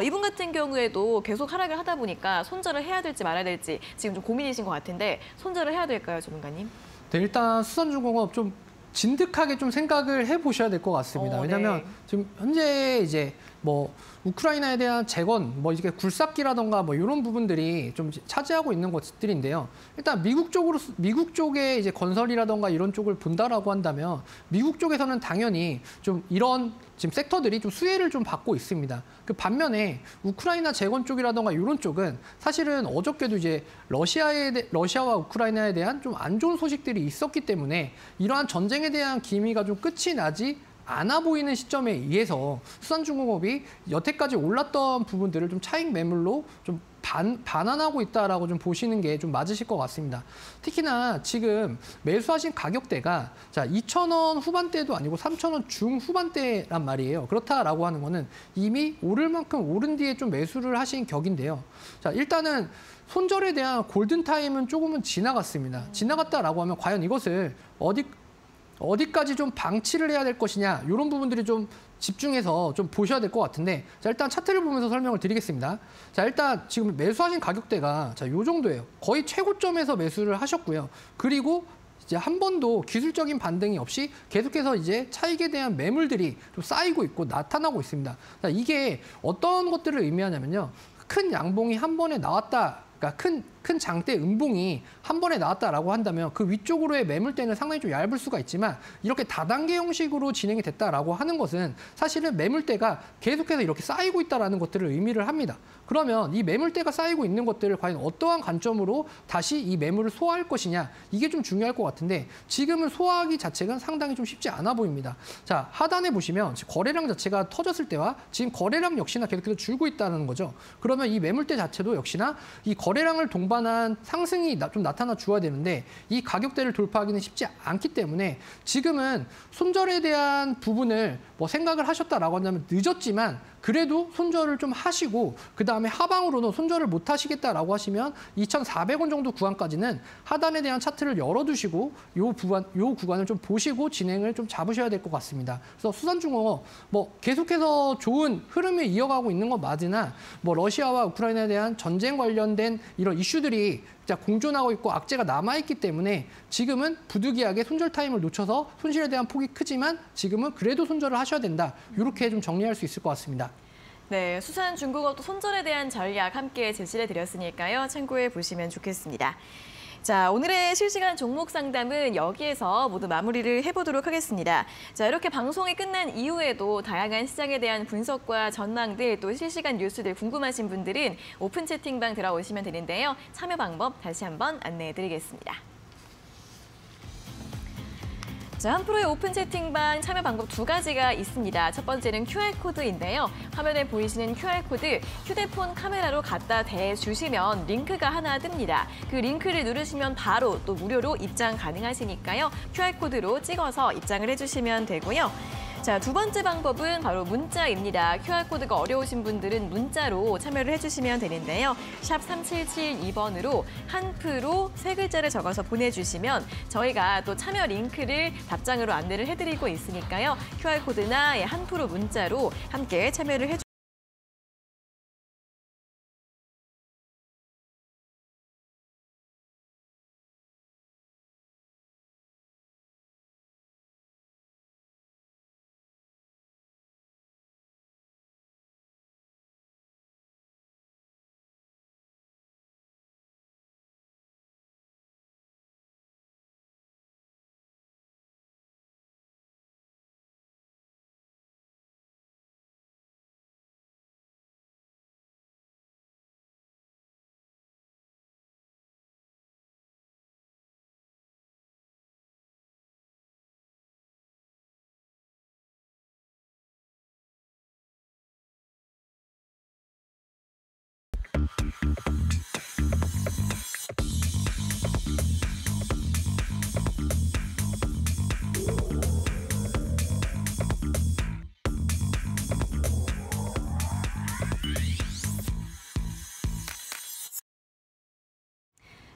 이분 같은 경우에도 계속 하락을 하다 보니까 손절을 해야 될지 말아야 될지 지금 좀 고민이신 것 같은데 손절을 해야 될까요, 전문가님?
네, 일단 수산중공업 좀 진득하게 좀 생각을 해보셔야 될 것 같습니다. 왜냐하면
네.
지금 현재 이제 우크라이나에 대한 재건, 이렇게 굴삭기라던가 이런 부분들이 좀 차지하고 있는 것들인데요. 일단 미국 쪽의 이제 건설이라던가 이런 쪽을 본다라고 한다면 미국 쪽에서는 당연히 좀 이런 지금 섹터들이 좀 수혜를 좀 받고 있습니다. 그 반면에 우크라이나 재건 쪽이라던가 이런 쪽은 사실은 어저께도 이제 러시아와 우크라이나에 대한 좀 안 좋은 소식들이 있었기 때문에 이러한 전쟁에 대한 기미가 좀 끝이 나지 않아 보이는 시점에 의해서 수산중공업이 여태까지 올랐던 부분들을 좀 차익 매물로 좀 반환하고 있다라고 좀 보시는 게 좀 맞으실 것 같습니다. 특히나 지금 매수하신 가격대가 자 2,000원 후반대도 아니고 3,000원 중후반대란 말이에요. 그렇다라고 하는 거는 이미 오를 만큼 오른 뒤에 좀 매수를 하신 격인데요. 자 일단은 손절에 대한 골든타임은 조금은 지나갔습니다. 지나갔다라고 하면 과연 이것을 어디까지 좀 방치를 해야 될 것이냐 이런 부분들이 좀 집중해서 좀 보셔야 될 것 같은데 자 일단 차트를 보면서 설명을 드리겠습니다. 자 일단 지금 매수하신 가격대가 자 요 정도예요. 거의 최고점에서 매수를 하셨고요. 그리고 이제 한 번도 기술적인 반등이 없이 계속해서 이제 차익에 대한 매물들이 좀 쌓이고 있고 나타나고 있습니다. 자, 이게 어떤 것들을 의미하냐면요. 큰 양봉이 한 번에 나왔다. 그러니까 큰 장대 음봉이 한 번에 나왔다라고 한다면 그 위쪽으로의 매물대는 상당히 좀 얇을 수가 있지만 이렇게 다단계 형식으로 진행이 됐다라고 하는 것은 사실은 매물대가 계속해서 이렇게 쌓이고 있다라는 것들을 의미를 합니다. 그러면 이 매물대가 쌓이고 있는 것들을 과연 어떠한 관점으로 다시 이 매물을 소화할 것이냐 이게 좀 중요할 것 같은데 지금은 소화하기 자체가 상당히 좀 쉽지 않아 보입니다. 자 하단에 보시면 거래량 자체가 터졌을 때와 지금 거래량 역시나 계속해서 줄고 있다는 거죠. 그러면 이 매물대 자체도 역시나 이 거래량을 동반한 상승이 좀 나타나 줘야 되는데 이 가격대를 돌파하기는 쉽지 않기 때문에 지금은 손절에 대한 부분을 뭐 생각을 하셨다라고 한다면 늦었지만 그래도 손절을 좀 하시고 그다음에 하방으로는 손절을 못 하시겠다라고 하시면 2,400원 정도 구간까지는 하단에 대한 차트를 열어두시고 요 구간을 좀 보시고 진행을 좀 잡으셔야 될 것 같습니다. 그래서 수산중공업 뭐 계속해서 좋은 흐름을 이어가고 있는 건 맞으나 뭐 러시아와 우크라이나에 대한 전쟁 관련된 이런 이슈들이 공존하고 있고 악재가 남아있기 때문에 지금은 부득이하게 손절 타임을 놓쳐서 손실에 대한 폭이 크지만 지금은 그래도 손절을 하셔야 된다. 이렇게 좀 정리할 수 있을 것 같습니다.
네, 수산중공업도 손절에 대한 전략 함께 제시해 드렸으니까요. 참고해 보시면 좋겠습니다. 자, 오늘의 실시간 종목 상담은 여기에서 모두 마무리를 해보도록 하겠습니다. 자, 이렇게 방송이 끝난 이후에도 다양한 시장에 대한 분석과 전망들 또 실시간 뉴스들 궁금하신 분들은 오픈 채팅방 들어오시면 되는데요. 참여 방법 다시 한번 안내해 드리겠습니다. 자, 한프로의 오픈 채팅방 참여 방법 두 가지가 있습니다. 첫 번째는 QR코드인데요. 화면에 보이시는 QR코드 휴대폰 카메라로 갖다 대주시면 링크가 하나 뜹니다. 그 링크를 누르시면 바로 또 무료로 입장 가능하시니까요. QR코드로 찍어서 입장을 해주시면 되고요. 자, 두 번째 방법은 바로 문자입니다. QR코드가 어려우신 분들은 문자로 참여를 해주시면 되는데요. 샵 3772번으로 한프로 세 글자를 적어서 보내주시면 저희가 또 참여 링크를 답장으로 안내를 해드리고 있으니까요. QR코드나 한프로 문자로 함께 참여를 해주시면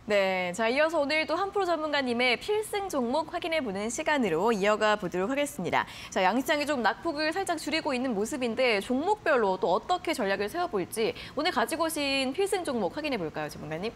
네, 자 이어서 오늘도 한프로 전문가님의 필승 종목 확인해보는 시간으로 이어가 보도록 하겠습니다. 자, 양시장이 좀 낙폭을 살짝 줄이고 있는 모습인데 종목별로 또 어떻게 전략을 세워볼지 오늘 가지고 오신 필승 종목 확인해볼까요, 전문가님?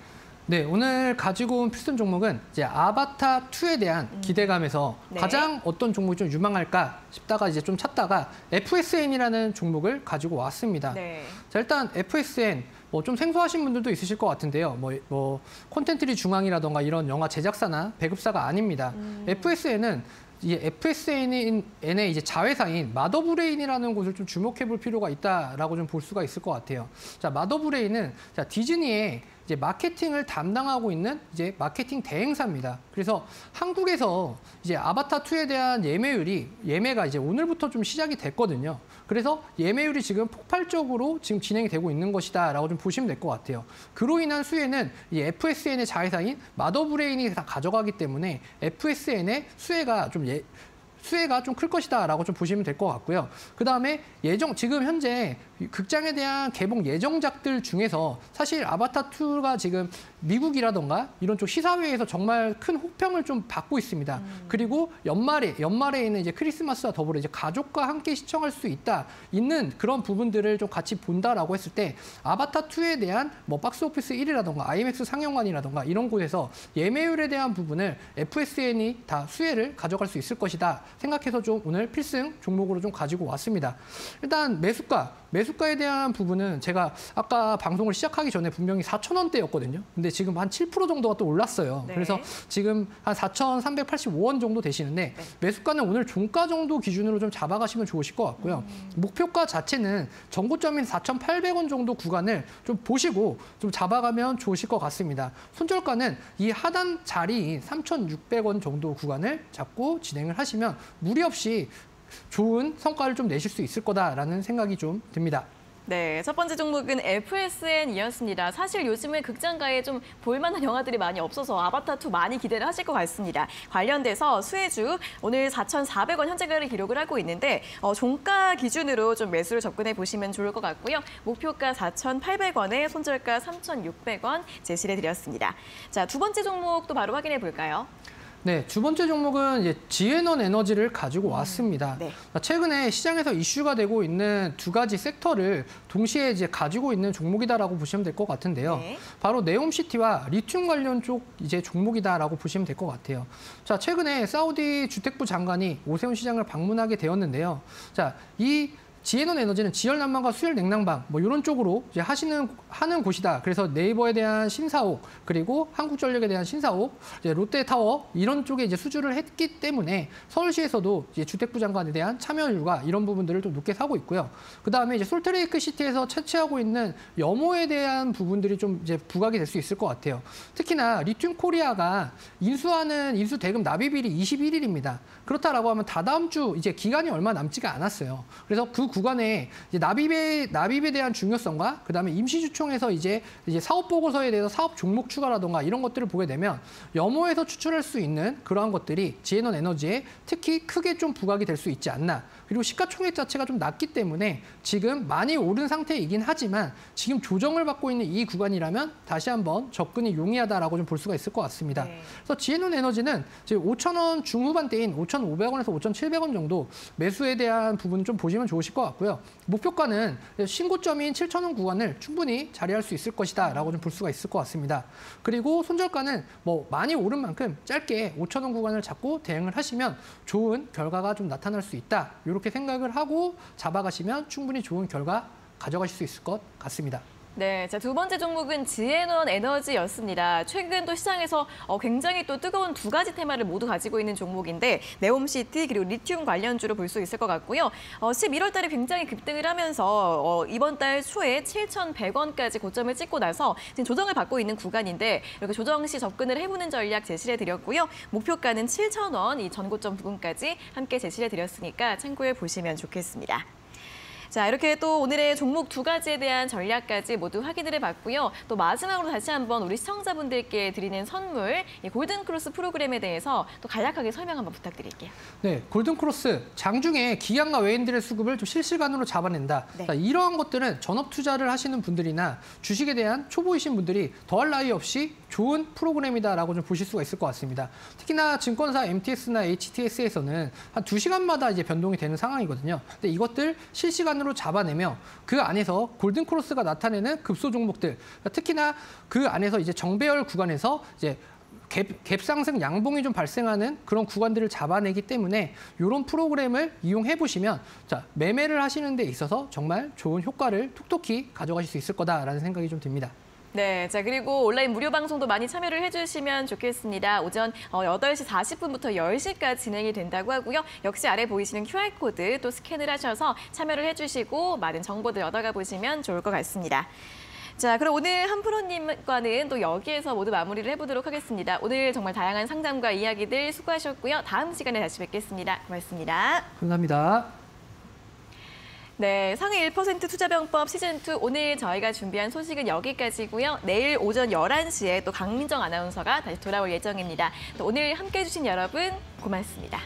네, 오늘 가지고 온 필승 종목은 이제 아바타2에 대한 기대감에서
네.
가장 어떤 종목이 좀 유망할까 싶다가 이제 좀 찾다가 FSN이라는 종목을 가지고 왔습니다.
네.
자, 일단 FSN 뭐 좀 생소하신 분들도 있으실 것 같은데요. 뭐 콘텐츠리 중앙이라던가 이런 영화 제작사나 배급사가 아닙니다. FSN은 이 FSN의 이제 자회사인 마더브레인이라는 곳을 좀 주목해 볼 필요가 있다라고 좀 볼 수가 있을 것 같아요. 자, 마더브레인은 자, 디즈니의 이제 마케팅을 담당하고 있는 마케팅 대행사입니다. 그래서 한국에서 이제 아바타 2에 대한 예매가 이제 오늘부터 좀 시작이 됐거든요. 그래서 예매율이 지금 폭발적으로 지금 진행이 되고 있는 것이다라고 좀 보시면 될 것 같아요. 그로 인한 수혜는 이 FSN의 자회사인 마더브레인이 다 가져가기 때문에 FSN의 수혜가 좀 클 것이다라고 좀 보시면 될 것 같고요. 그다음에 지금 현재 극장에 대한 개봉 예정작들 중에서 사실 아바타 2가 지금 미국이라던가 이런 쪽 시사회에서 정말 큰 호평을 좀 받고 있습니다. 그리고 연말에는 이제 크리스마스와 더불어 이제 가족과 함께 시청할 수 있는 그런 부분들을 좀 같이 본다라고 했을 때 아바타 2에 대한 뭐 박스오피스 1위라던가 IMAX 상영관이라던가 이런 곳에서 예매율에 대한 부분을 FSN이 다 수혜를 가져갈 수 있을 것이다 생각해서 좀 오늘 필승 종목으로 좀 가지고 왔습니다. 일단 매수가에 대한 부분은 제가 아까 방송을 시작하기 전에 분명히 4,000원대였거든요. 근데 지금 한 7% 정도가 또 올랐어요.
네.
그래서 지금 한 4,385원 정도 되시는데
네.
매수가는 오늘 종가 정도 기준으로 좀 잡아가시면 좋으실 것 같고요. 목표가 자체는 전고점인 4,800원 정도 구간을 좀 보시고 좀 잡아가면 좋으실 것 같습니다. 손절가는 이 하단 자리인 3,600원 정도 구간을 잡고 진행을 하시면 무리 없이 좋은 성과를 좀 내실 수 있을 거다라는 생각이 좀 듭니다.
네, 첫 번째 종목은 FSN이었습니다. 사실 요즘에 극장가에 좀 볼만한 영화들이 많이 없어서 아바타2 많이 기대를 하실 것 같습니다. 관련돼서 수혜주 오늘 4,400원 현재가를 기록을 하고 있는데 종가 기준으로 좀 매수를 접근해 보시면 좋을 것 같고요. 목표가 4,800원에 손절가 3,600원 제시를 드렸습니다. 자, 두 번째 종목도 바로 확인해 볼까요?
네, 두 번째 종목은 이제 지에넌 에너지를 가지고 왔습니다.
네.
최근에 시장에서 이슈가 되고 있는 두 가지 섹터를 동시에 이제 가지고 있는 종목이다라고 보시면 될 것 같은데요.
네.
바로 네옴시티와 리튬 관련 쪽 이제 종목이다라고 보시면 될 것 같아요. 자, 최근에 사우디 주택부 장관이 오세훈 시장을 방문하게 되었는데요. 자, 이 지에넌 에너지는 지열 난방과 수열 냉난방 뭐 이런 쪽으로 이제 하는 곳이다. 그래서 네이버에 대한 신사옥 그리고 한국전력에 대한 신사옥, 이제 롯데타워 이런 쪽에 이제 수주를 했기 때문에 서울시에서도 이제 주택부 장관에 대한 참여율과 이런 부분들을 좀 높게 사고 있고요. 그 다음에 이제 솔트레이크 시티에서 채취하고 있는 염호에 대한 부분들이 좀 이제 부각이 될 수 있을 것 같아요. 특히나 리튬 코리아가 인수하는 인수 대금 납입일이 21일입니다. 그렇다라고 하면 다다음 주 이제 기간이 얼마 남지가 않았어요. 그래서 그 구간에 이제 납입에 대한 중요성과 그다음에 임시주총에서 이제 사업 보고서에 대해서 사업 종목 추가라던가 이런 것들을 보게 되면 염호에서 추출할 수 있는 그러한 것들이 지에넌 에너지에 특히 크게 좀 부각이 될 수 있지 않나. 그리고 시가총액 자체가 좀 낮기 때문에 지금 많이 오른 상태이긴 하지만 지금 조정을 받고 있는 이 구간이라면 다시 한번 접근이 용이하다라고 좀 볼 수가 있을 것 같습니다.
네.
그래서 지에논 에너지는 지금 5,000원 중후반대인 5,500원에서 5,700원 정도 매수에 대한 부분 좀 보시면 좋으실 것 같고요. 목표가는 신고점인 7,000원 구간을 충분히 자리할 수 있을 것이다라고 좀 볼 수가 있을 것 같습니다. 그리고 손절가는 뭐 많이 오른 만큼 짧게 5,000원 구간을 잡고 대응을 하시면 좋은 결과가 좀 나타날 수 있다. 이렇게 생각을 하고 잡아가시면 충분히 좋은 결과 가져가실 수 있을 것 같습니다.
네, 자, 두 번째 종목은 지에넌 에너지였습니다. 최근 또 시장에서 굉장히 또 뜨거운 두 가지 테마를 모두 가지고 있는 종목인데 네옴시티 그리고 리튬 관련주로 볼 수 있을 것 같고요. 11월 달에 굉장히 급등을 하면서 이번 달 초에 7,100원까지 고점을 찍고 나서 지금 조정을 받고 있는 구간인데 이렇게 조정 시 접근을 해보는 전략 제시해 드렸고요. 목표가는 7,000원, 이 전고점 부근까지 함께 제시해 드렸으니까 참고해 보시면 좋겠습니다. 자, 이렇게 또 오늘의 종목 두 가지에 대한 전략까지 모두 확인을 해봤고요. 또 마지막으로 다시 한번 우리 시청자분들께 드리는 선물, 이 골든크로스 프로그램에 대해서 또 간략하게 설명 한번 부탁드릴게요.
네, 골든크로스 장중에 기관과 외인들의 수급을 좀 실시간으로 잡아낸다.
네.
자, 이러한 것들은 전업 투자를 하시는 분들이나 주식에 대한 초보이신 분들이 더할 나위 없이 좋은 프로그램이다라고 좀 보실 수가 있을 것 같습니다. 특히나 증권사 MTS나 HTS에서는 한 2시간마다 이제 변동이 되는 상황이거든요. 근데 이것들 실시간으로 잡아내며 그 안에서 골든크로스가 나타내는 급소 종목들, 특히나 그 안에서 이제 정배열 구간에서 이제 갭 상승 양봉이 좀 발생하는 그런 구간들을 잡아내기 때문에 이런 프로그램을 이용해 보시면 자, 매매를 하시는 데 있어서 정말 좋은 효과를 톡톡히 가져가실 수 있을 거다라는 생각이 좀 듭니다.
네, 자, 그리고 온라인 무료 방송도 많이 참여를 해주시면 좋겠습니다. 오전 8시 40분부터 10시까지 진행이 된다고 하고요. 역시 아래 보이시는 QR코드 또 스캔을 하셔서 참여를 해주시고 많은 정보들 얻어가 보시면 좋을 것 같습니다. 자, 그럼 오늘 한프로님과는 또 여기에서 모두 마무리를 해보도록 하겠습니다. 오늘 정말 다양한 상담과 이야기들 수고하셨고요. 다음 시간에 다시 뵙겠습니다. 고맙습니다.
감사합니다.
네, 상위 1% 투자병법 시즌2 오늘 저희가 준비한 소식은 여기까지고요. 내일 오전 11시에 또 강민정 아나운서가 다시 돌아올 예정입니다. 또 오늘 함께해 주신 여러분 고맙습니다.